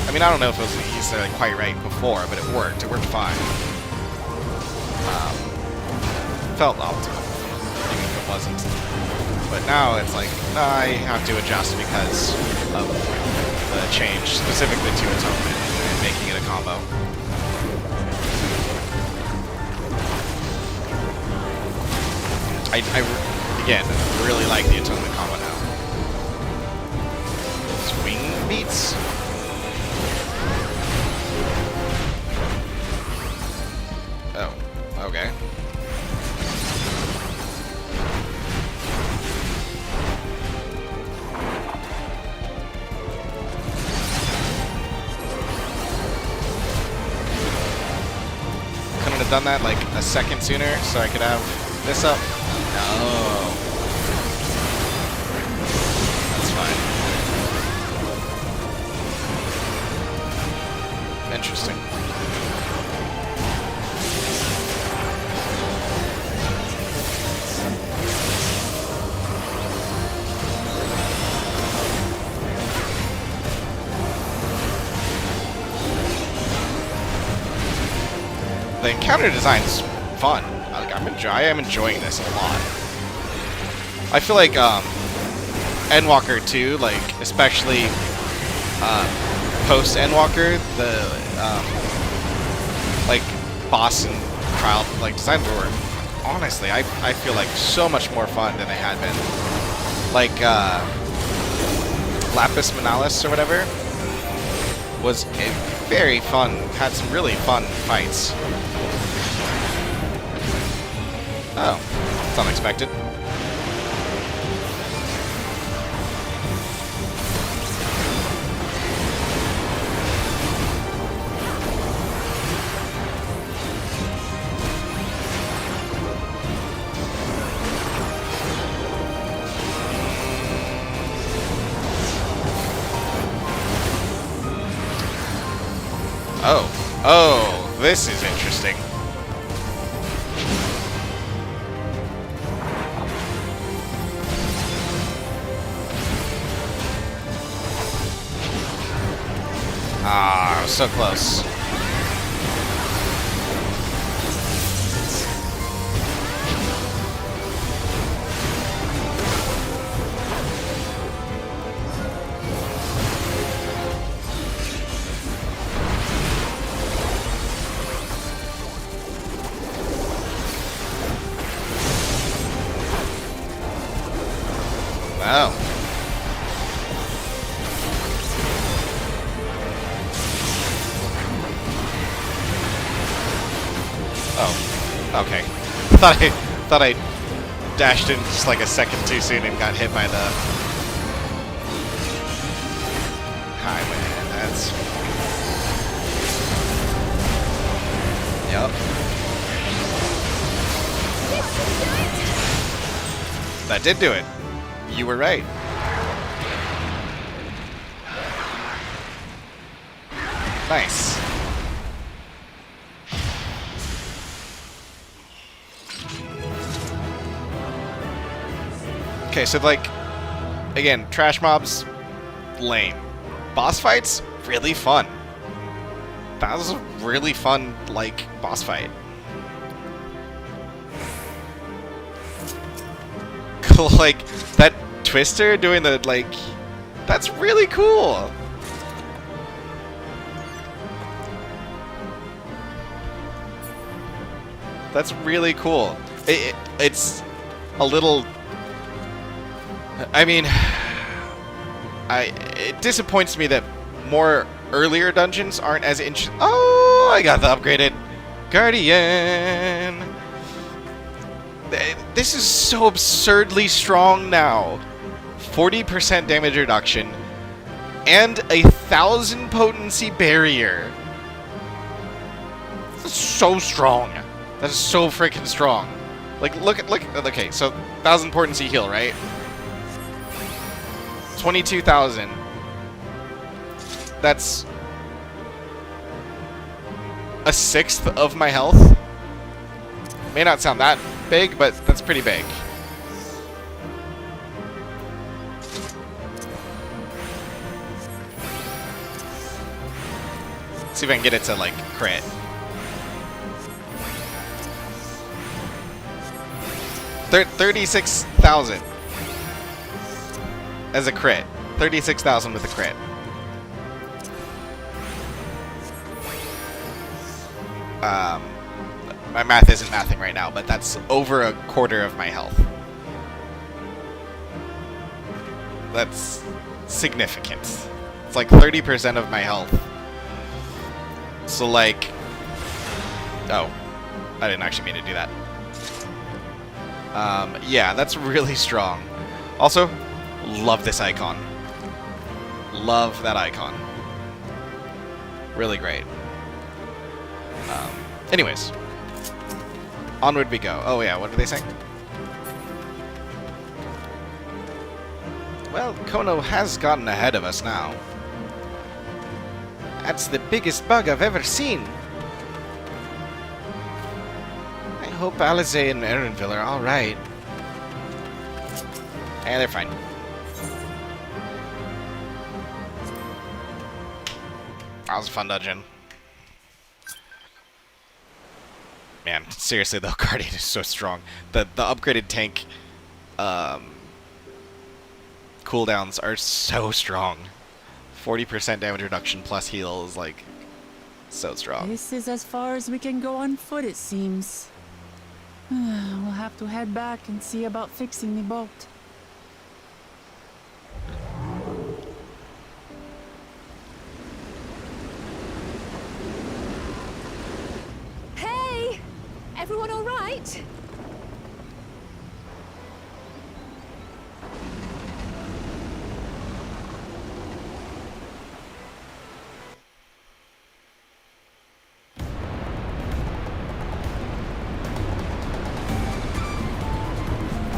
I mean, I don't know if it was necessarily quite right before, but it worked. It worked fine. Felt optimal, even if it wasn't. But now it's like, no, I have to adjust because of the change, specifically to Atonement and making it a combo. I again, really like the Atonement combo now. Swing beats? Oh, okay. Couldn't have done that like a second sooner so I could have this up. No. That's fine. Interesting. The encounter design's fun. I am enjoying this a lot. I feel like Endwalker 2, like especially post Endwalker, the like boss and trial like designs were honestly I feel like so much more fun than they had been. Like Lapis Manalis or whatever was very fun. Had some really fun fights. Oh, it's unexpected. Oh. Oh, this is interesting. Ah, so close. Wow. Oh, okay. Thought I dashed in just like a second too soon and got hit by the highway. That's yep. That did do it. You were right. Nice. Okay, so like, again, trash mobs, lame. Boss fights, really fun. That was a really fun, like, boss fight. Like, that Twister doing the, like, that's really cool. That's really cool. It's a little... I mean, it disappoints me that more earlier dungeons aren't as interesting. Oh, I got the upgraded Guardian. This is so absurdly strong now. 40% damage reduction and 1,000 potency barrier. That's so strong. That is so freaking strong. Like, look. Okay, so 1,000 potency heal, right? 22,000. That's a sixth of my health. May not sound that big, but that's pretty big. Let's see if I can get it to, like, crit. Thir 36,000 as a crit. 36,000 with a crit. My math isn't mathing right now, but that's over a quarter of my health. That's significant. It's like 30% of my health. So, like... Oh. I didn't actually mean to do that. Yeah, that's really strong. Also, love this icon. Love that icon. Really great. Anyways. Onward we go. Oh yeah, what did they say? Well, Kono has gotten ahead of us now. That's the biggest bug I've ever seen. I hope Alize and Erenville are alright. Yeah, they're fine. That was a fun dungeon. Man, seriously though, Guardian is so strong. The upgraded tank cooldowns are so strong. 40% damage reduction plus heal is like so strong. This is as far as we can go on foot, it seems. We'll have to head back and see about fixing the boat. Hey! Everyone all right?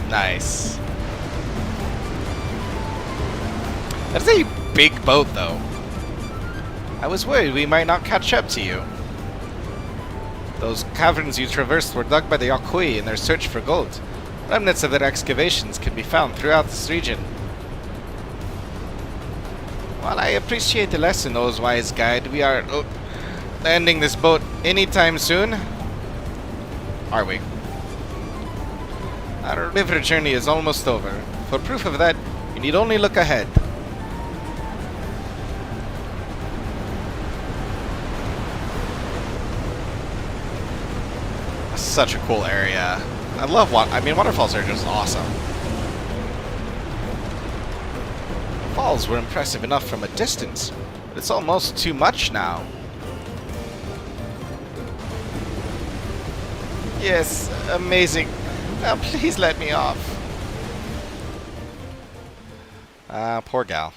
Nice. That's a big boat, though. I was worried we might not catch up to you. Those caverns you traversed were dug by the Yokui in their search for gold. Remnants of their excavations can be found throughout this region. While I appreciate the lesson, O's wise guide, we are landing this boat anytime soon. Are we? Our river journey is almost over. For proof of that, you need only look ahead. Such a cool area. I love waterfalls are just awesome. Falls were impressive enough from a distance, but it's almost too much now. Yes, amazing. Now please let me off. Poor gal.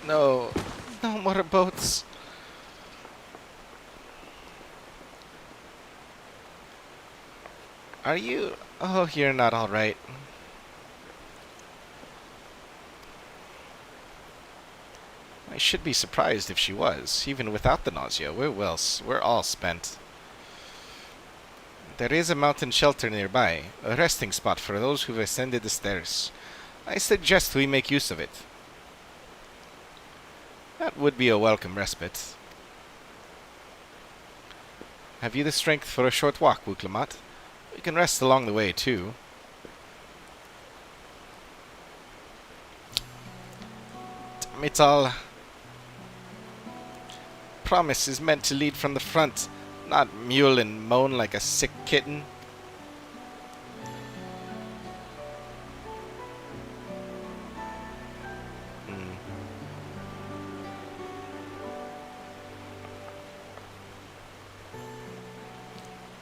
No, no more boats. Are you? Oh, you're not all right. I should be surprised if she was. Even without the nausea, we're all spent. There is a mountain shelter nearby, a resting spot for those who've ascended the stairs. I suggest we make use of it. That would be a welcome respite. Have you the strength for a short walk, Wuklamat? We can rest along the way, too. Damn it all. Promise is meant to lead from the front, not mule and moan like a sick kitten.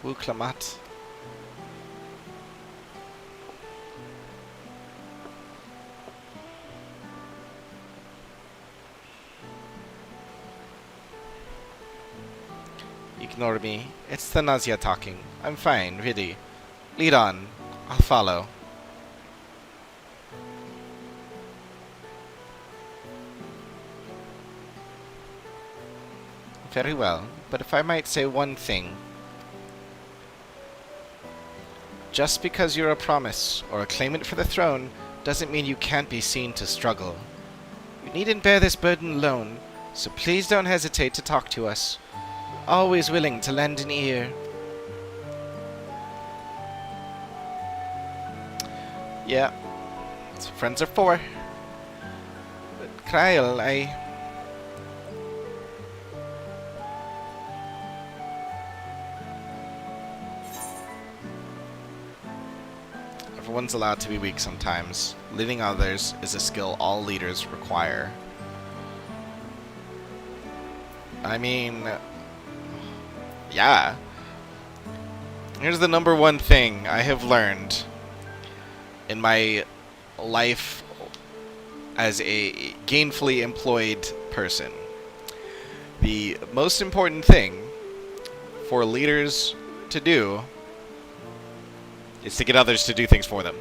Wuklamat. Ignore me. It's the nausea talking. I'm fine, really. Lead on. I'll follow. Very well, but if I might say one thing. Just because you're a promise or a claimant for the throne doesn't mean you can't be seen to struggle. You needn't bear this burden alone, so please don't hesitate to talk to us. Always willing to lend an ear. Yeah, that's what friends are for. But Kyle, Everyone's allowed to be weak sometimes. Leading others is a skill all leaders require. I mean, yeah. Here's the number one thing I have learned in my life as a gainfully employed person. The most important thing for leaders to do is to get others to do things for them.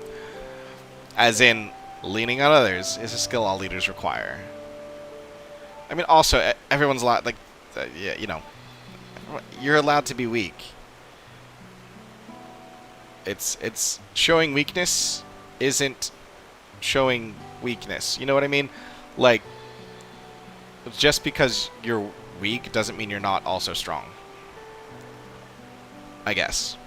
As in, leaning on others is a skill all leaders require. I mean, also, everyone's allowed, like, yeah, you know, you're allowed to be weak. It's showing weakness isn't showing weakness. You know what I mean? Like, just because you're weak doesn't mean you're not also strong. I guess.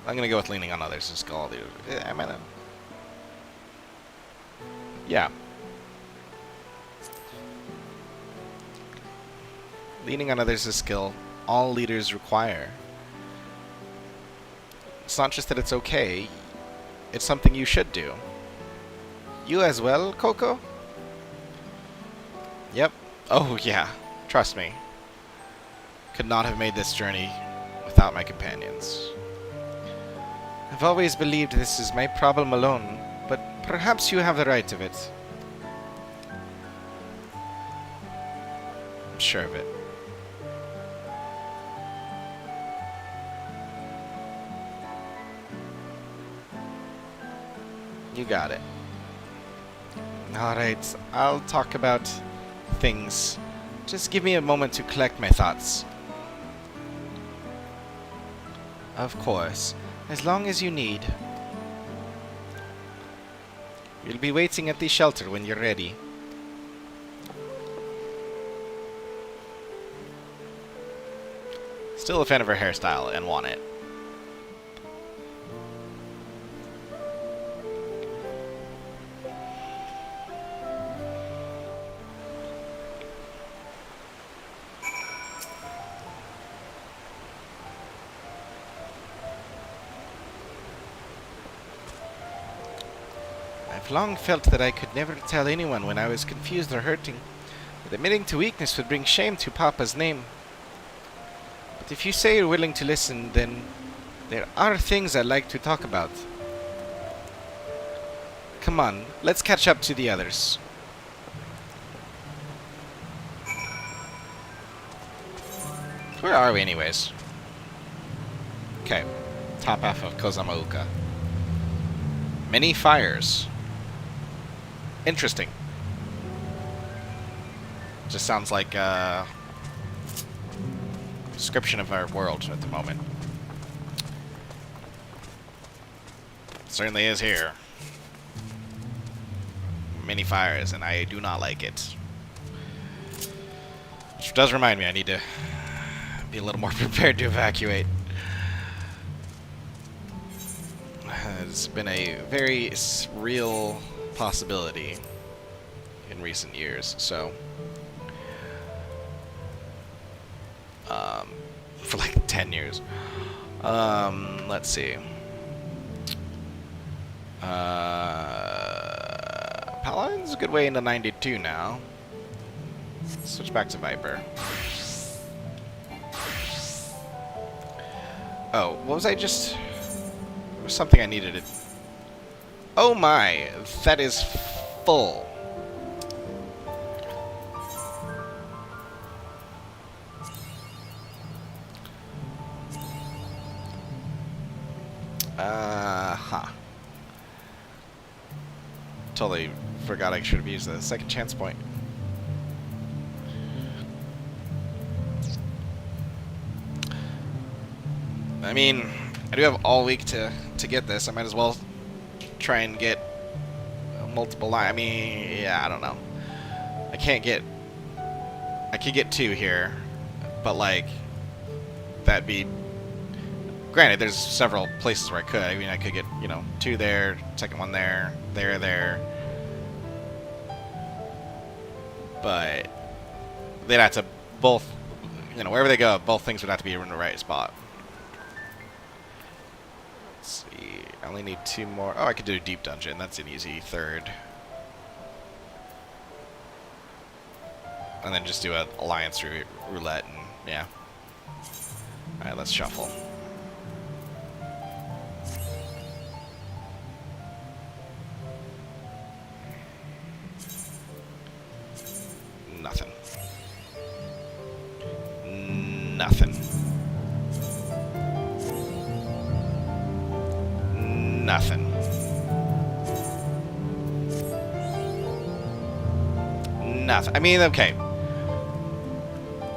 I'm gonna go with leaning on others as skill. I might not. Yeah. Leaning on others is a skill all leaders require. It's not just that it's okay, it's something you should do. You as well, Coco? Yep. Oh, yeah. Trust me. Could not have made this journey without my companions. I've always believed this is my problem alone, but perhaps you have the right of it. I'm sure of it. You got it. Alright, I'll talk about things. Just give me a moment to collect my thoughts. Of course, as long as you need. We'll be waiting at the shelter when you're ready. Still a fan of her hairstyle and want it. I've long felt that I could never tell anyone when I was confused or hurting, that admitting to weakness would bring shame to Papa's name. But if you say you're willing to listen, then there are things I'd like to talk about. Come on, let's catch up to the others. Where are we anyways? Okay, top half of Kozamauka. Many fires. Interesting. Just sounds like a description of our world at the moment. Certainly is here. Many fires, and I do not like it. Which does remind me, I need to be a little more prepared to evacuate. It's been a very real possibility in recent years, so for like 10 years. Let's see. Paladin's a good way into 92 now. Switch back to Viper. Oh, what was I just... There was something I needed to... Oh my! That is full. Totally forgot I should have used the second chance point. I mean, I do have all week to get this. I might as well try and get multiple line. I mean, yeah, I don't know. I could get 2 here, but like that'd be. Granted, there's several places where I could. I mean, I could get, 2 there, second one there, there. But they'd have to both, wherever they go, both things would have to be in the right spot. Let's see. I only need 2 more. Oh, I could do a deep dungeon. That's an easy third. And then just do an alliance roulette, and yeah. Alright, let's shuffle. Nothing. Nothing. Nothing. Nothing. I mean, okay.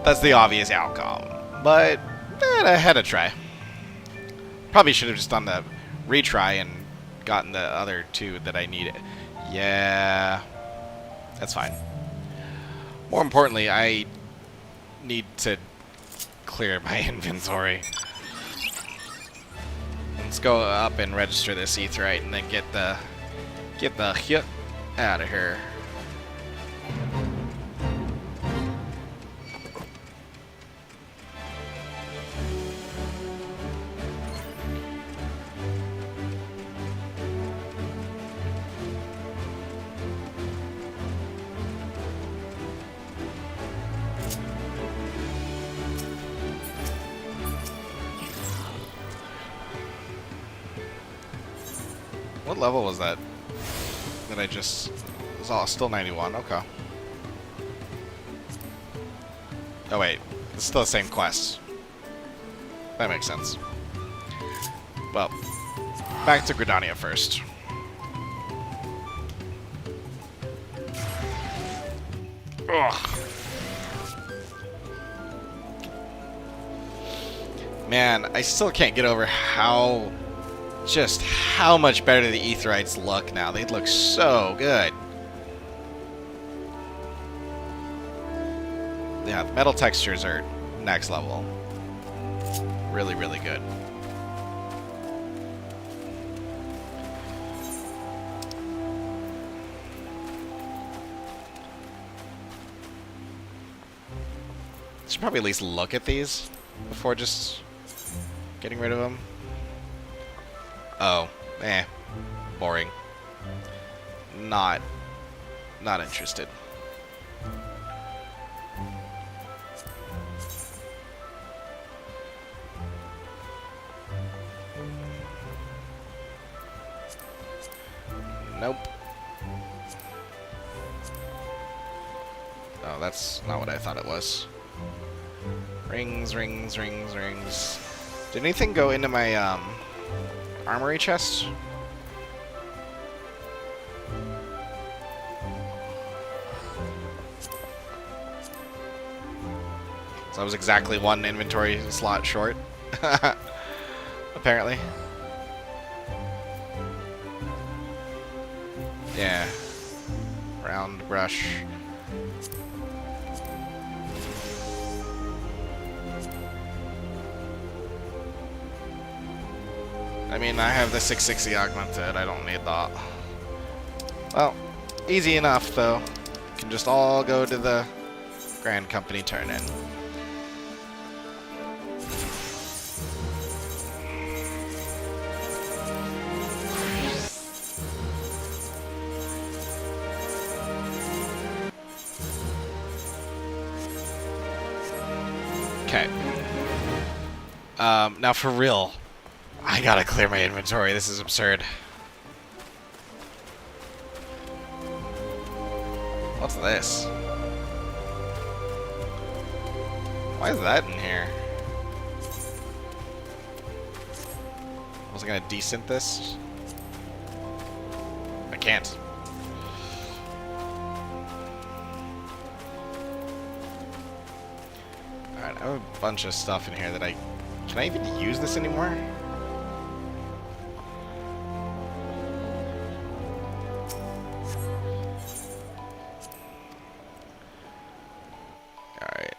That's the obvious outcome. But I had a try. Probably should have just done the retry and gotten the other 2 that I needed. Yeah. That's fine. More importantly, I need to clear my inventory. Let's go up and register this Aetheryte and then get the hit out of here. What level was that that I just... It's all still 91, okay. Oh wait, it's still the same quest. That makes sense. Well, back to Gridania first. Ugh. Man, I still can't get over just how much better the Aetherites look now. They look so good. Yeah, the metal textures are next level. Really, really good. Should probably at least look at these before just getting rid of them. Oh, boring. Not interested. Nope. Oh, that's not what I thought it was. Rings, rings, rings, rings. Did anything go into my, armory chest? So I was exactly one inventory slot short. Apparently. Yeah. Round brush. I mean, I have the 660 augmented. I don't need that. Well, easy enough, though. Can just all go to the Grand Company turn-in. Okay. Now for real. I gotta clear my inventory. This is absurd. What's this? Why is that in here? Was I gonna desynth this? I can't. Alright, I have a bunch of stuff in here that can I even use this anymore? Alright.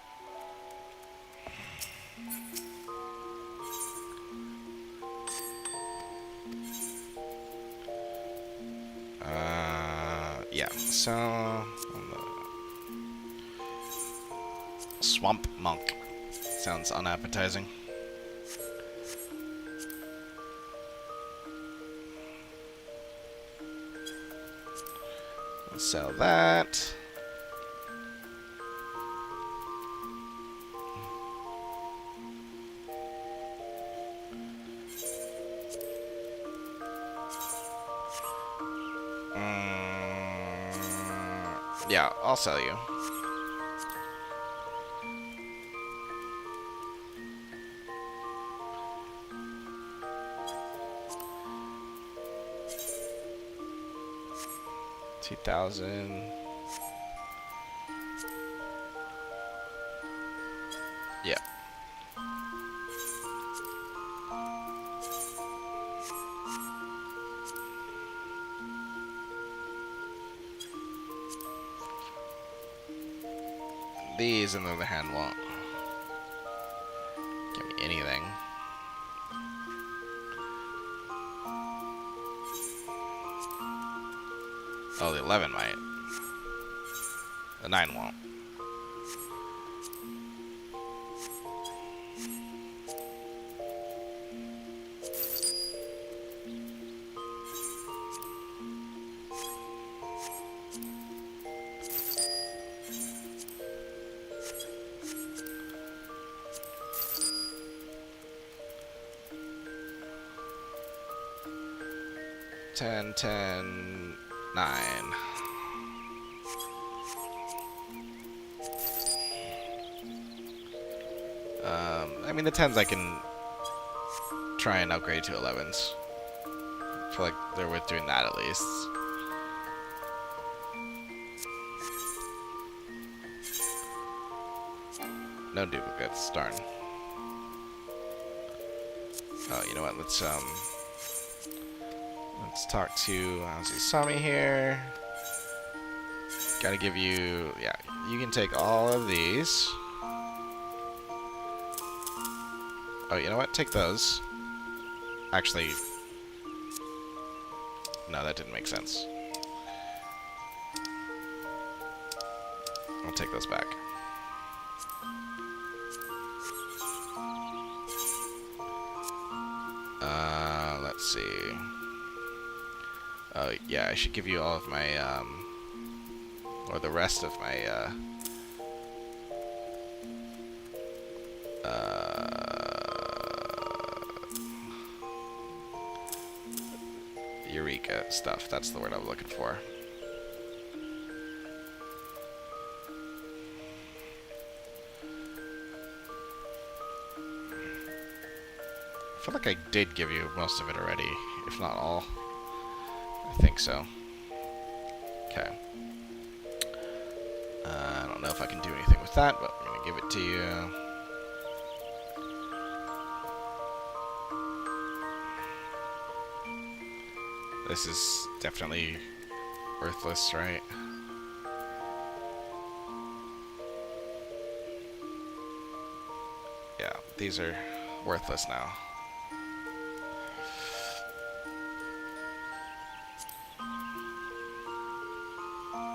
Yeah, so... Swamp Monk. Sounds unappetizing. Let's sell that. Yeah, I'll sell you. $2,000. Yeah. These, on the other hand, won't give me anything. Oh, the 11 might. The 9 won't. $10, $10. 9. I mean, the 10s I can try and upgrade to 11s. I feel like they're worth doing that at least. No duplicates, darn. Oh, you know what? Let's talk to Azusami here. Gotta give you, yeah, you can take all of these. Oh, you know what? Take those. Actually, no, that didn't make sense. I'll take those back. Let's see. Oh, yeah, I should give you all of my, or the rest of my, Eureka stuff. That's the word I'm looking for. I feel like I did give you most of it already, if not all. I think so. Okay. I don't know if I can do anything with that, but I'm gonna give it to you. This is definitely worthless, right? Yeah, these are worthless now.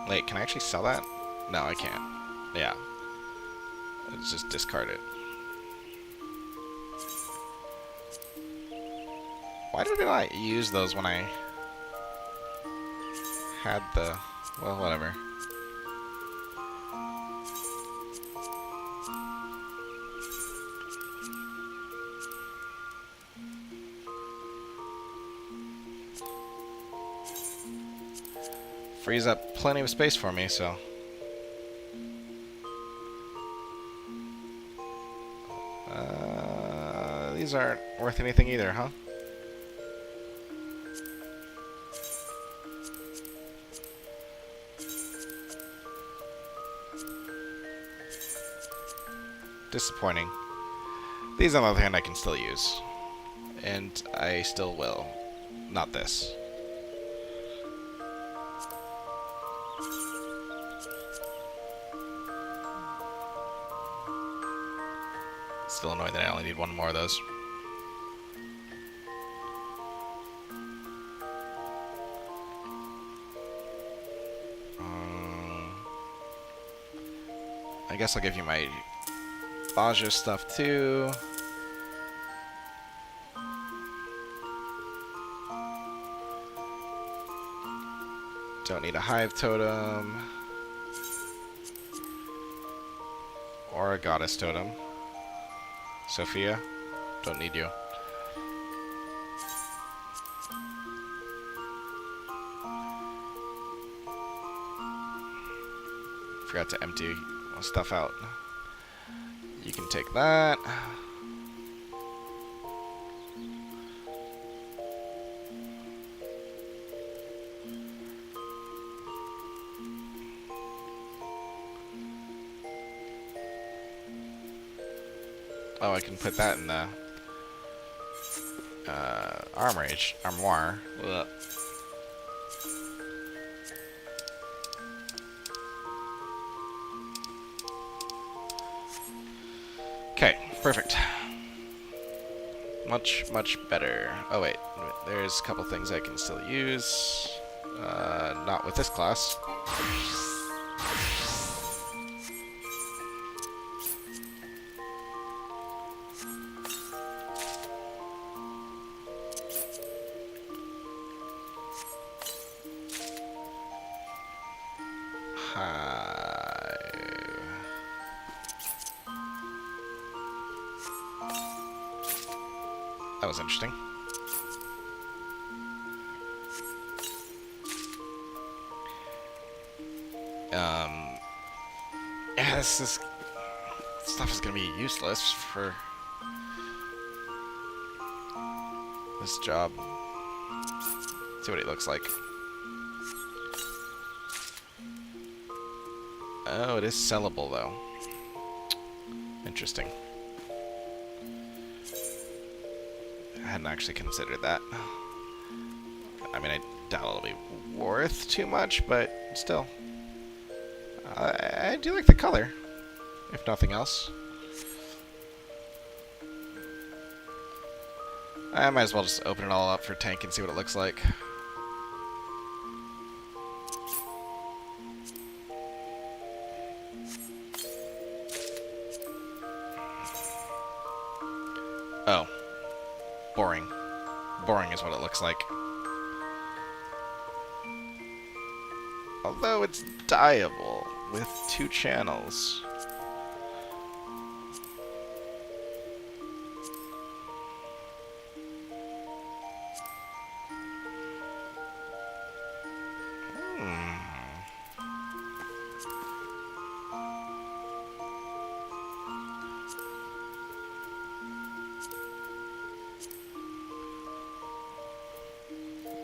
Wait, can I actually sell that? No, I can't. Yeah. Let's just discard it. Why didn't I use those when I had the... well, whatever. Frees up plenty of space for me, so... these aren't worth anything either, huh? Disappointing. These, on the other hand, I can still use. And I still will. Not this. Still annoyed that I only need one more of those. I guess I'll give you my Baja stuff too. Don't need a hive totem. Or a goddess totem. Sophia, don't need you. Forgot to empty stuff out. You can take that. Oh, I can put that in the armoire. Ugh. Okay, perfect. Much, much better. Oh wait, there's a couple things I can still use. Not with this class. That was interesting. Yeah, this stuff is gonna be useless for this job. Let's see what he looks like. Oh, it is sellable though. Interesting. I hadn't actually considered that. I mean, I doubt it'll be worth too much, but still. I do like the color, if nothing else. I might as well just open it all up for tank and see what it looks like. Oh. Boring. Boring is what it looks like. Although it's dyeable with 2 channels.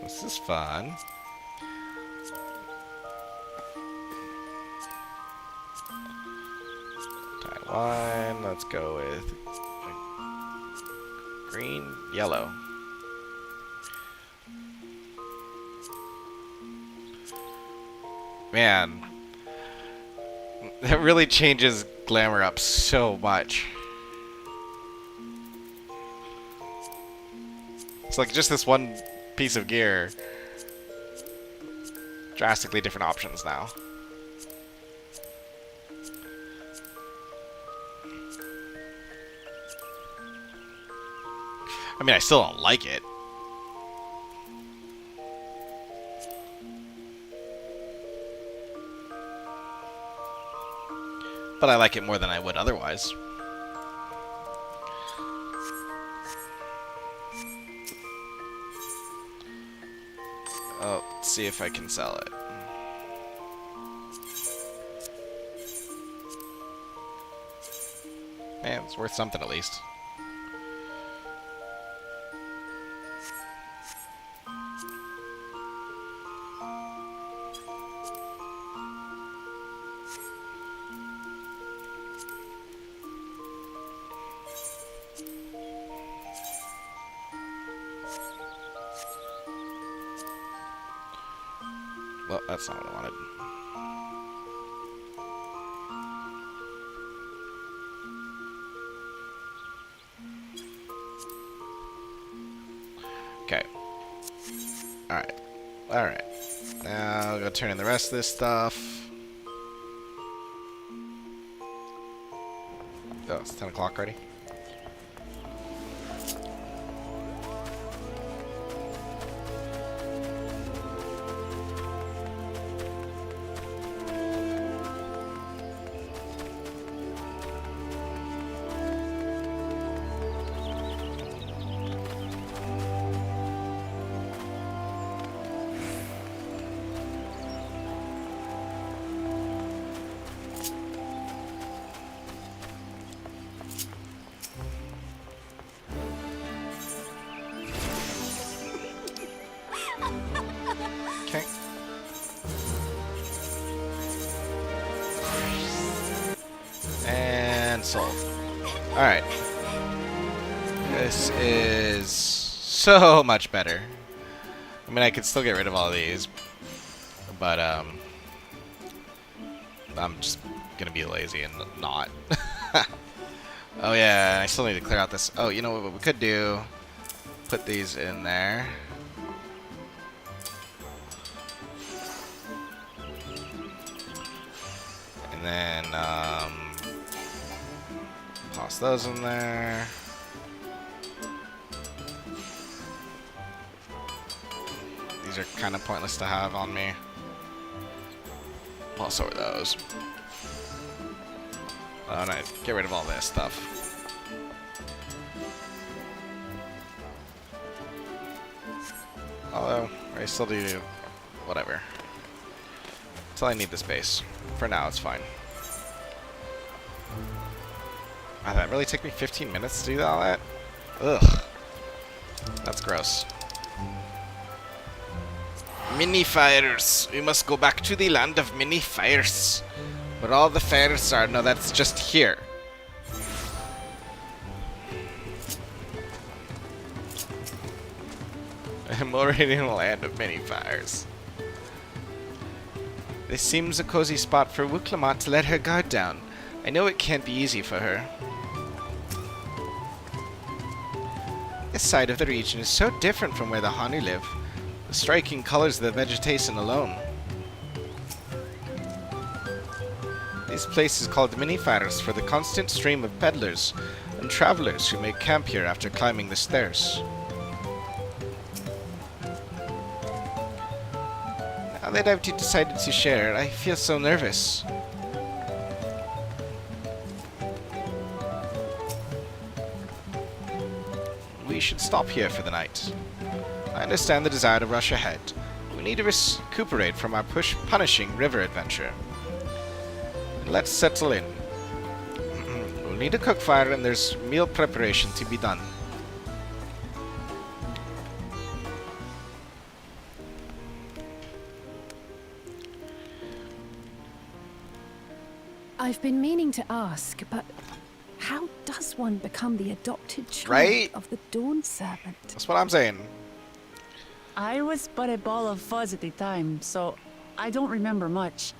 This is fun. Taiwan, let's go with green, yellow. Man, that really changes glamour up so much. It's like just this one piece of gear. Drastically different options now. I mean, I still don't like it. But I like it more than I would otherwise. Oh, let's see if I can sell it. Man, it's worth something at least. Well, that's not what I wanted. Okay. Alright. Alright. Now I'll go turn in the rest of this stuff. Oh, it's 10 o'clock already. Okay. And sold. Alright. This is so much better. I mean, I could still get rid of all these, but I'm just gonna be lazy and not. Oh yeah, I still need to clear out this. Oh, you know what we could do? Put these in there. And then toss those in there. These are kind of pointless to have on me. Well, so are those. Oh, nice. Get rid of all this stuff. Although, I still do whatever. Until I need the space. For now, it's fine. Wow, that really took me 15 minutes to do all that? Ugh. That's gross. Mini fires. We must go back to the land of mini fires. Where all the fires are. No, that's just here. I'm already in a land of many fires. This seems a cozy spot for Wuklamot to let her guard down. I know it can't be easy for her. This side of the region is so different from where the Hanu live. The striking colors of the vegetation alone. This place is called Mini Fires for the constant stream of peddlers and travelers who make camp here after climbing the stairs. Now that I've decided to share, I feel so nervous. We should stop here for the night. I understand the desire to rush ahead. We need to recuperate from our punishing river adventure. Let's settle in. We'll need a cook fire and there's meal preparation to be done. I've been meaning to ask, but how does one become the adopted child Right? of the Dawn Servant? That's what I'm saying. I was but a ball of fuzz at the time, so I don't remember much.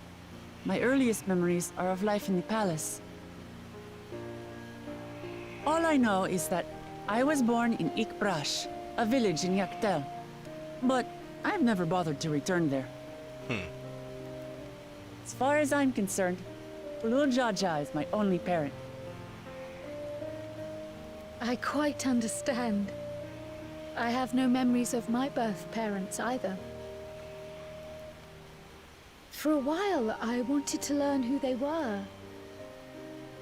My earliest memories are of life in the palace. All I know is that I was born in Ikbrash, a village in Yaktel. But I've never bothered to return there. As far as I'm concerned, Lul Jaja is my only parent. I quite understand. I have no memories of my birth parents either. For a while, I wanted to learn who they were.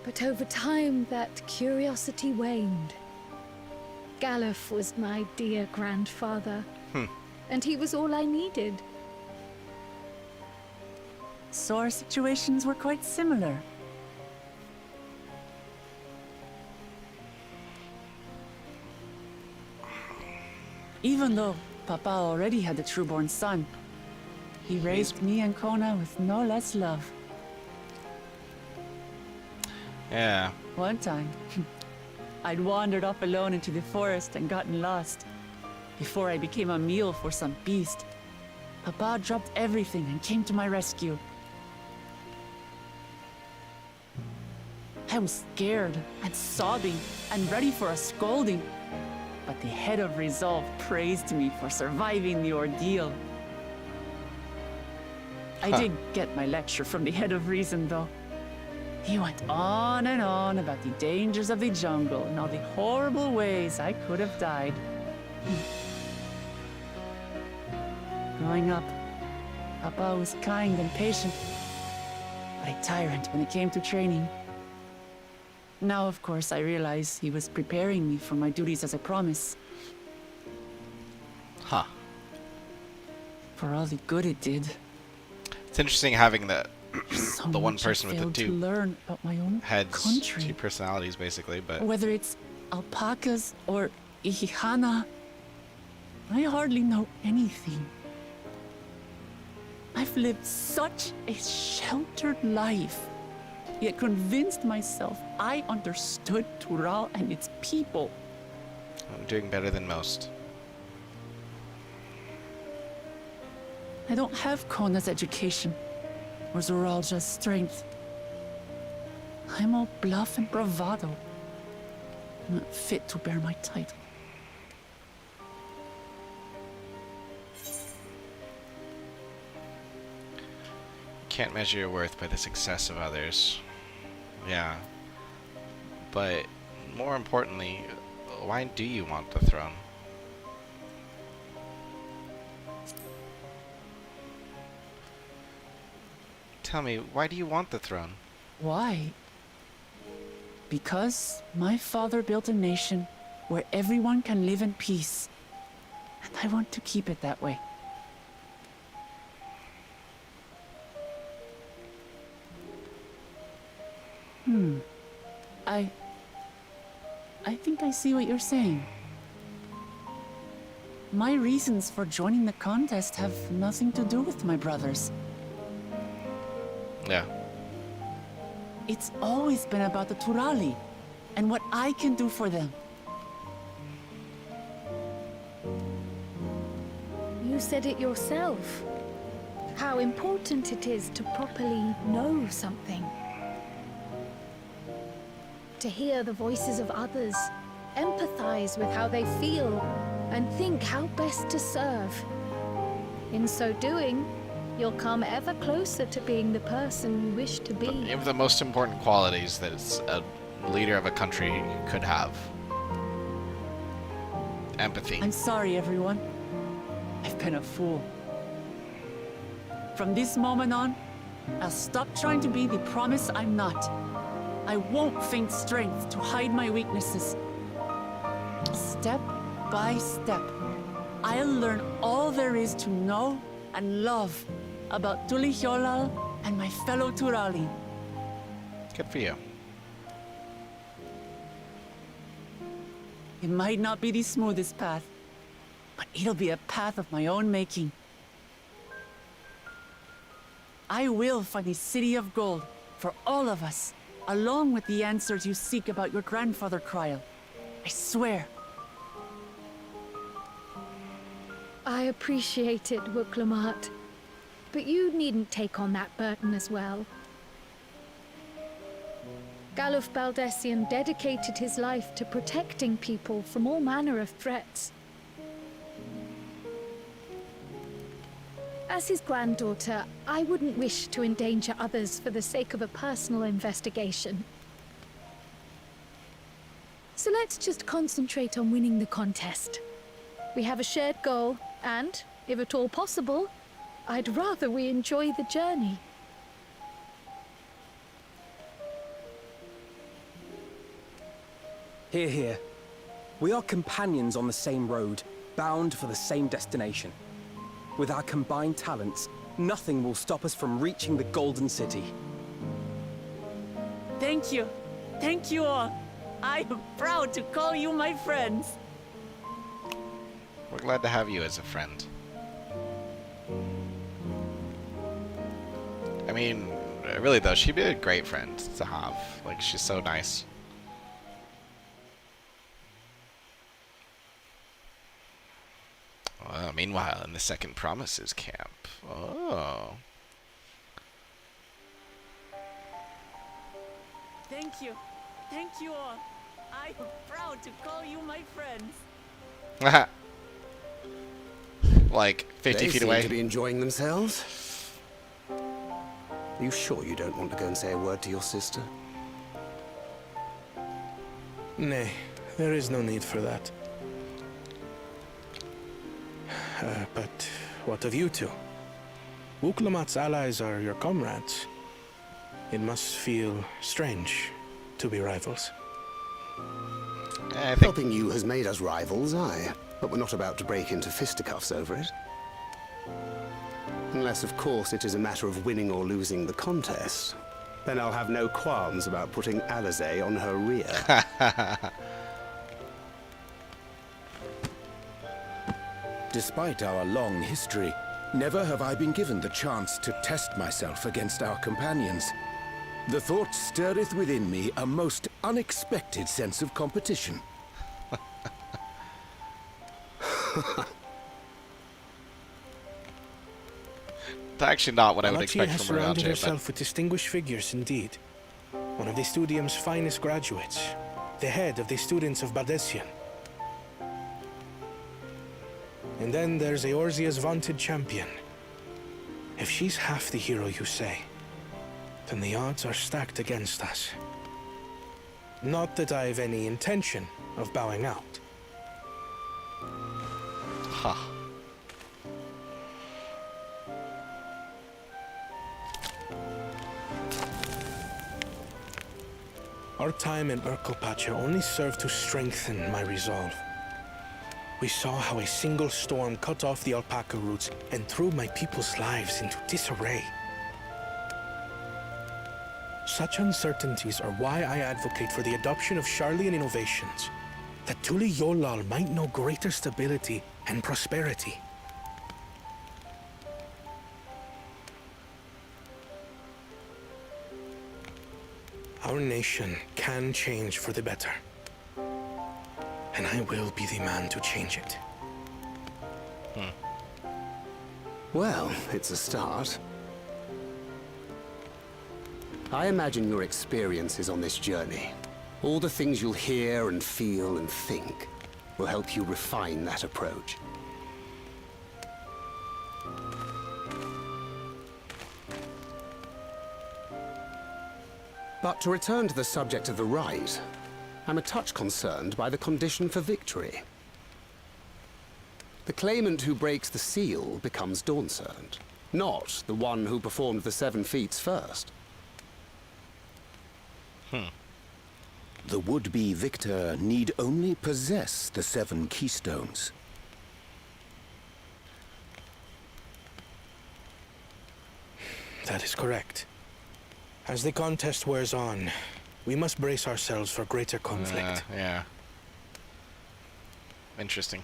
But over time, that curiosity waned. Galuf was my dear grandfather, and he was all I needed. So our situations were quite similar. Even though Papa already had a trueborn son, he raised me and Kona with no less love. Yeah. One time, I'd wandered off alone into the forest and gotten lost. Before I became a meal for some beast, Papa dropped everything and came to my rescue. I was scared and sobbing and ready for a scolding. But the head of resolve praised me for surviving the ordeal. I did get my lecture from the head of reason, though. He went on and on about the dangers of the jungle and all the horrible ways I could have died. Growing up, Papa was kind and patient, but a tyrant when it came to training. Now, of course, I realize he was preparing me for my duties as a promise. Huh. For all the good it did. It's interesting having the So the one much person I with the failed to two learn about my own heads, country. two personalities, basically. But Whether it's alpacas or Ihihana, I hardly know anything. I've lived such a sheltered life, yet convinced myself I understood Tural and its people. I'm doing better than most. I don't have Kona's education, or Zoralja's strength. I'm all bluff and bravado, not fit to bear my title. Can't measure your worth by the success of others. Yeah. But more importantly, why do you want the throne? Tell me, why do you want the throne? Why? Because my father built a nation where everyone can live in peace, and I want to keep it that way. I think I see what you're saying. My reasons for joining the contest have nothing to do with my brothers. Yeah. It's always been about the Turali and what I can do for them. You said it yourself. How important it is to properly know something. To hear the voices of others, empathize with how they feel, and think how best to serve. In so doing, you'll come ever closer to being the person you wish to be. One of the most important qualities that a leader of a country could have. Empathy. I'm sorry, everyone. I've been a fool. From this moment on, I'll stop trying to be the promise I'm not. I won't feign strength to hide my weaknesses. Step by step, I'll learn all there is to know and love about Tulihyolal and my fellow Turali. Good for you. It might not be the smoothest path, but it'll be a path of my own making. I will find a city of gold for all of us, along with the answers you seek about your grandfather, Kryl. I swear. I appreciate it, Wuklamart. But you needn't take on that burden as well. Galuf Baldessian dedicated his life to protecting people from all manner of threats. As his granddaughter, I wouldn't wish to endanger others for the sake of a personal investigation. So let's just concentrate on winning the contest. We have a shared goal, and, if at all possible, I'd rather we enjoy the journey. Hear, hear. We are companions on the same road, bound for the same destination. With our combined talents, nothing will stop us from reaching the Golden City. Thank you. Thank you all. I am proud to call you my friends. We're glad to have you as a friend. I mean, really though, she'd be a great friend to have. Like, she's so nice. Meanwhile, in the Second Promises camp. Oh. Thank you. Thank you all. I am proud to call you my friends. Like 50 feet They away. seem to be enjoying themselves. Are you sure you don't want to go and say a word to your sister? Nay, there is no need for that. But what of you two? Wuklamat's allies are your comrades. It must feel strange to be rivals. I think Helping you has made us rivals, aye. But we're not about to break into fisticuffs over it. Unless, of course, it is a matter of winning or losing the contest. Then I'll have no qualms about putting Alizé on her rear. Despite our long history, never have I been given the chance to test myself against our companions. The thought stirreth within me a most unexpected sense of competition. it's actually not what I would Malachi expect has from surrounded Raja, herself with distinguished figures indeed. One of the Studium's finest graduates, the head of the students of Bardessian. And then there's Eorzea's vaunted champion. If she's half the hero you say, then the odds are stacked against us. Not that I've any intention of bowing out. Huh. Our time in Urkelpacha only served to strengthen my resolve. We saw how a single storm cut off the alpaca roots and threw my people's lives into disarray. Such uncertainties are why I advocate for the adoption of Sharlayan innovations, that Tuli Yolal might know greater stability and prosperity. Our nation can change for the better, and I will be the man to change it. Well, it's a start. I imagine your experiences on this journey, all the things you'll hear and feel and think, will help you refine that approach. But to return to the subject of the rite, I'm a touch concerned by the condition for victory. The claimant who breaks the seal becomes Dawn Servant, not the one who performed the 7 feats first. The would-be victor need only possess the 7 keystones. That is correct. As the contest wears on, we must brace ourselves for greater conflict. Yeah. Interesting.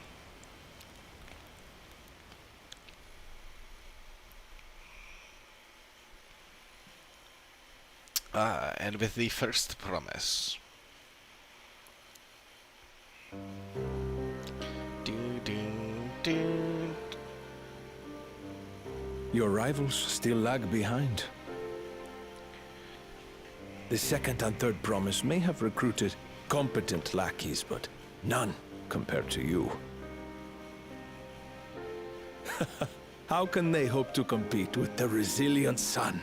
And with the first promise. Your rivals still lag behind. The second and third promise may have recruited competent lackeys, but none compared to you. How can they hope to compete with the resilient son?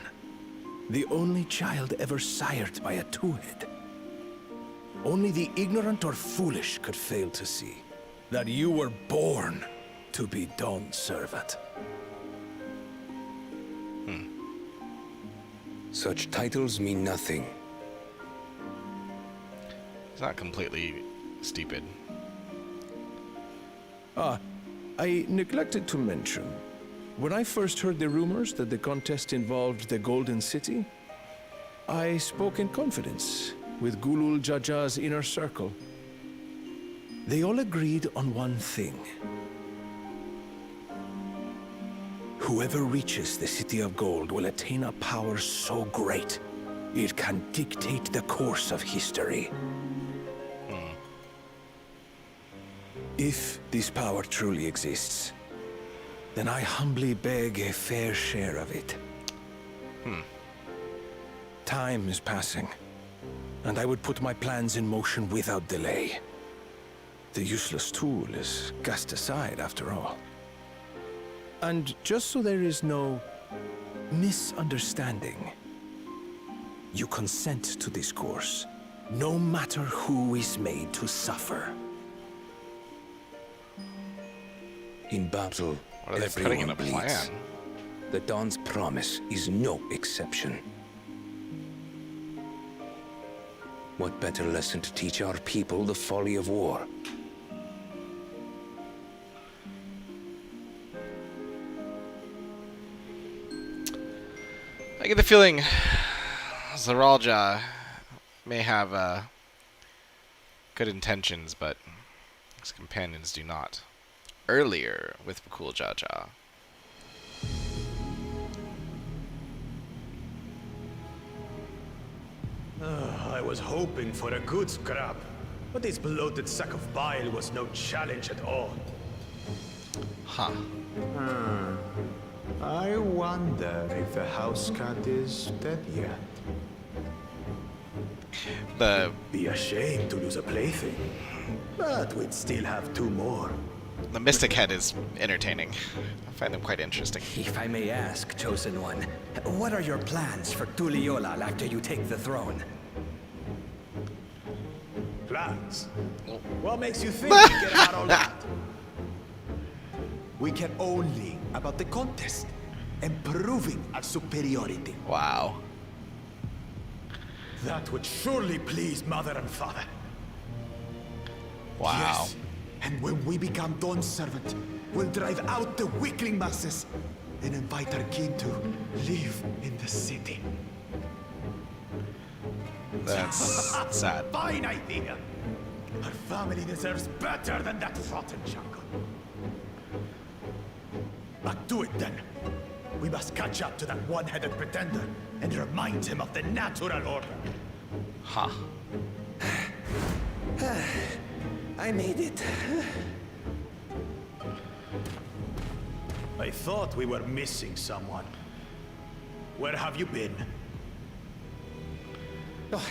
The only child ever sired by a two-head. Only the ignorant or foolish could fail to see that you were born to be Dawn's servant. Such titles mean nothing. It's not completely stupid. I neglected to mention, when I first heard the rumors that the contest involved the Golden City, I spoke in confidence with Gulul Jaja's inner circle. They all agreed on one thing. Whoever reaches the City of Gold will attain a power so great, it can dictate the course of history. If this power truly exists, then I humbly beg a fair share of it. Time is passing, and I would put my plans in motion without delay. The useless tool is cast aside, after all. And just so there is no misunderstanding, you consent to this course, no matter who is made to suffer. In battle, What are they putting in everyone a bleeds. plan? The Dawn's promise is no exception. What better lesson to teach our people the folly of war? I get the feeling Zaralja may have good intentions, but his companions do not. Earlier with Bakul Jaja. I was hoping for a good scrap, but this bloated sack of bile was no challenge at all. Huh. I wonder if the house cat is dead yet. Be ashamed to lose a plaything, but we'd still have 2 more. The Mystic Head is entertaining. I find them quite interesting. If I may ask, Chosen One, what are your plans for Tuliolal after you take the throne? Plans? What makes you think we get out all that? We care only about the contest and proving our superiority. Wow. That would surely please Mother and Father. Wow. Yes. And when we become Dawn's servant, we'll drive out the weakling masses and invite our king to live in the city. That's sad. Fine idea. Our family deserves better than that rotten jungle. But do it then. We must catch up to that one-headed pretender and remind him of the natural order. Huh. I made it. I thought we were missing someone. Where have you been? Oh,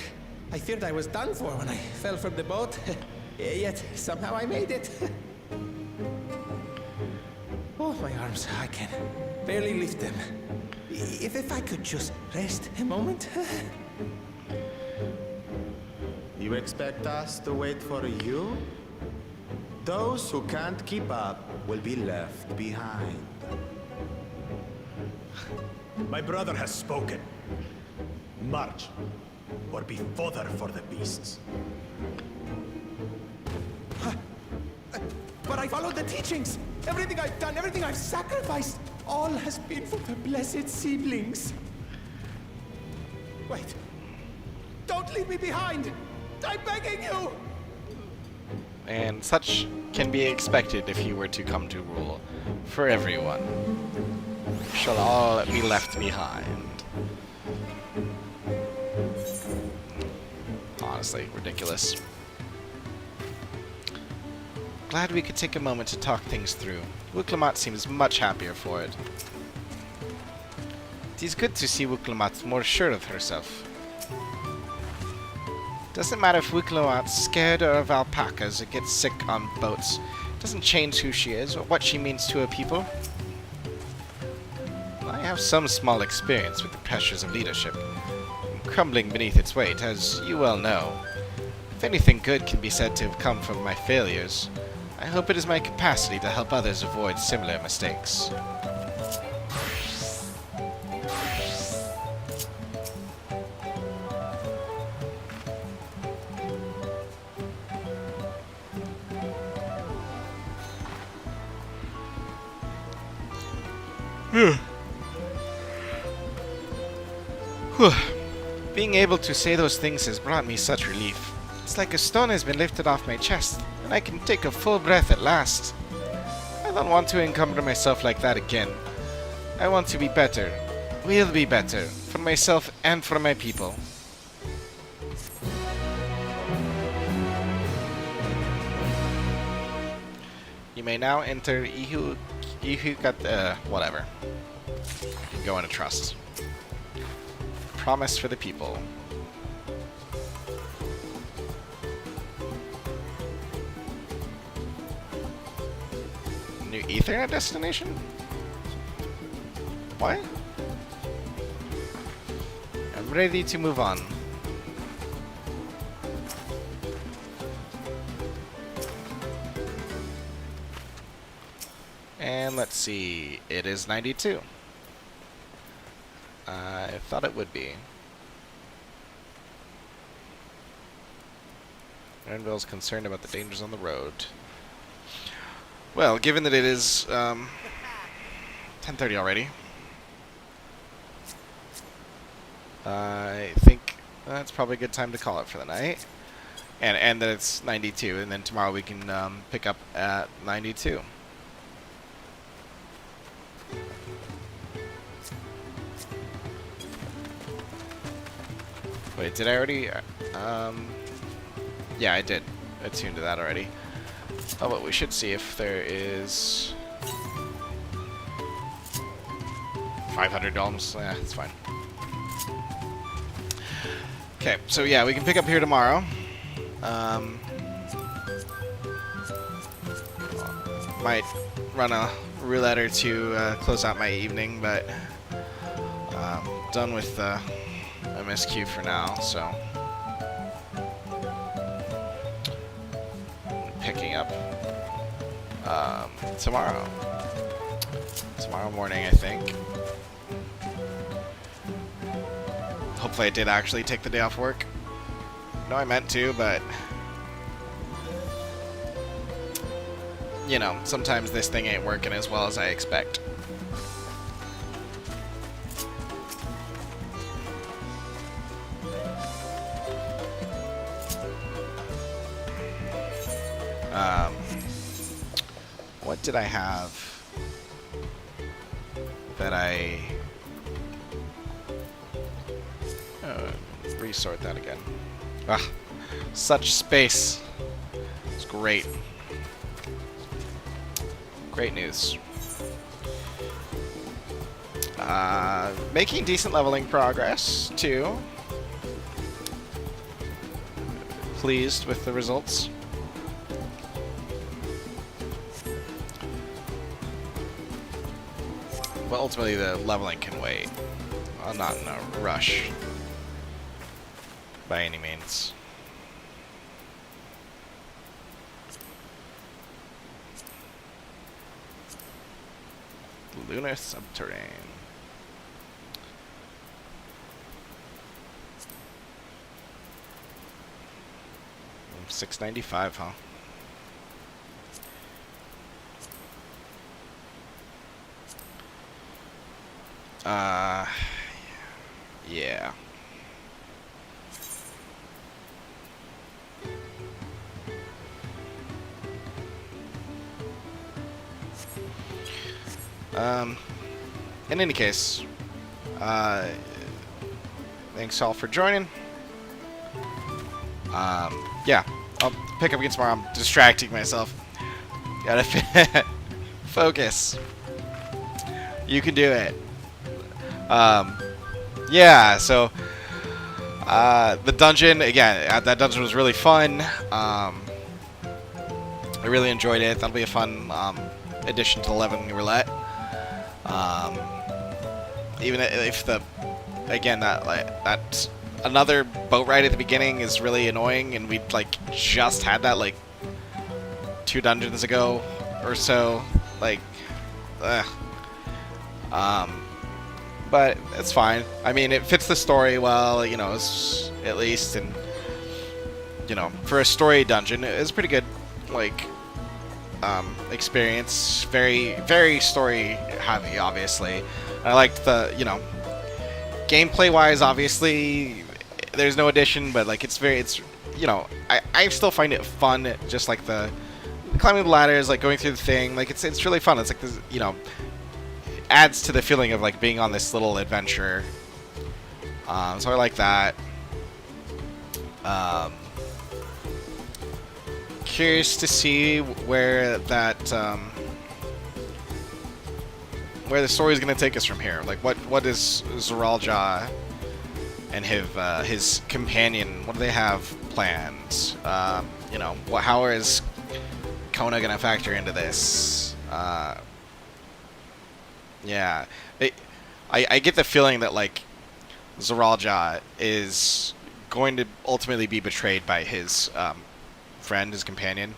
I feared I was done for when I fell from the boat. Yet somehow I made it. Oh, my arms, I can barely lift them. If I could just rest a moment. You expect us to wait for you? Those who can't keep up will be left behind. My brother has spoken. March, or be fodder for the beasts. But I followed the teachings. Everything I've done, everything I've sacrificed, all has been for the blessed seedlings. Wait. Don't leave me behind! I'm begging you! And such can be expected if you were to come to rule for everyone. Shall all be left behind. Honestly, ridiculous. Glad we could take a moment to talk things through. Wuklamot seems much happier for it. It is good to see Wuklamot more sure of herself. Doesn't matter if Wuklamot's scared of alpacas or gets sick on boats. Doesn't change who she is or what she means to her people. I have some small experience with the pressures of leadership, crumbling beneath its weight, as you well know. If anything good can be said to have come from my failures, I hope it is my capacity to help others avoid similar mistakes. Being able to say those things has brought me such relief. It's like a stone has been lifted off my chest, and I can take a full breath at last. I don't want to encumber myself like that again. I want to be better. We'll be better. For myself and for my people. You may now enter whatever. Go into trust. Promise for the people. New Ethernet destination? What? I'm ready to move on. And let's see, it is 92. I thought it would be. Renville's concerned about the dangers on the road. Well, given that it is 10:30 already, I think that's probably a good time to call it for the night. And that it's 92, and then tomorrow we can pick up at 92. Wait, did I already? Yeah, I did attune to that already. Oh, but we should see if there is 500 domes. Yeah, it's fine. Okay, so yeah, we can pick up here tomorrow. Might run a roulette or two close out my evening, but done with MSQ for now, so picking up tomorrow morning, I think. Hopefully I did actually take the day off work. No, I meant to, but you know, sometimes this thing ain't working as well as I expect. What did I have that I... resort that again. Ah, such space. It's great. Great news. Making decent leveling progress, too. Pleased with the results. But ultimately, the leveling can wait. I'm not in a rush. By any means. Lunar subterrane. 695, huh? Yeah. In any case, thanks all for joining. Yeah, I'll pick up again tomorrow. I'm distracting myself. Gotta focus. You can do it. Yeah, so the dungeon, again, that dungeon was really fun. I really enjoyed it. That'll be a fun addition to 11 Roulette. Even if again, that another boat ride at the beginning is really annoying, and we just had that 2 dungeons ago or so. But it's fine. I mean, it fits the story well, at least, and for a story dungeon, it's pretty good. Experience. Very, very story heavy, obviously. And I liked the, gameplay wise, obviously, there's no addition, but I still find it fun, just the climbing the ladders, going through the thing, it's really fun. It's this, adds to the feeling of being on this little adventure. So I like that. Curious to see where that where the story is going to take us from here. What is Zoralja and his companion? What do they have planned? How is Kona going to factor into this? Yeah, I get the feeling that Zoralja is going to ultimately be betrayed by his friend, his companion.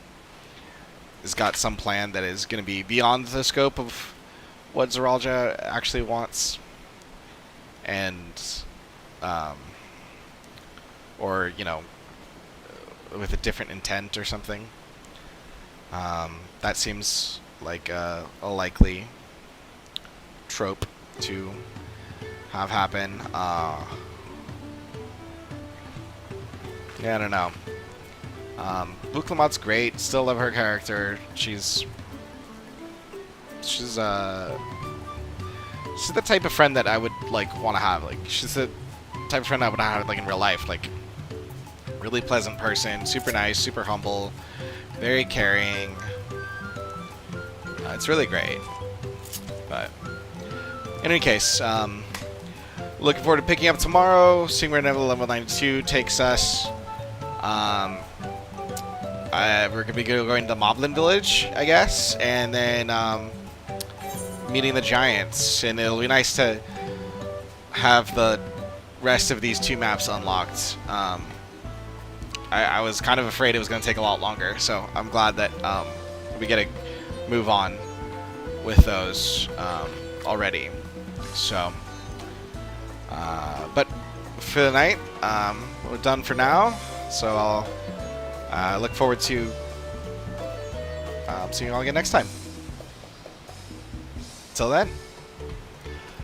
Has got some plan that is going to be beyond the scope of what Zoralja actually wants, and or with a different intent or something. That seems like a likely trope to have happen. Yeah, I don't know. Blue Clamotte's great. Still love her character. She's the type of friend that I would want to have. She's the type of friend I would have in real life. Really pleasant person, super nice, super humble, very caring. It's really great. But in any case, looking forward to picking up tomorrow, seeing where level 92 takes us. We're going to be going to Moblin Village, I guess, and then meeting the Giants. And it'll be nice to have the rest of these 2 maps unlocked. I was kind of afraid it was going to take a lot longer, so I'm glad that we get to move on with those already. So, but for the night, we're done for now. So I'll look forward to seeing you all again next time. Till then.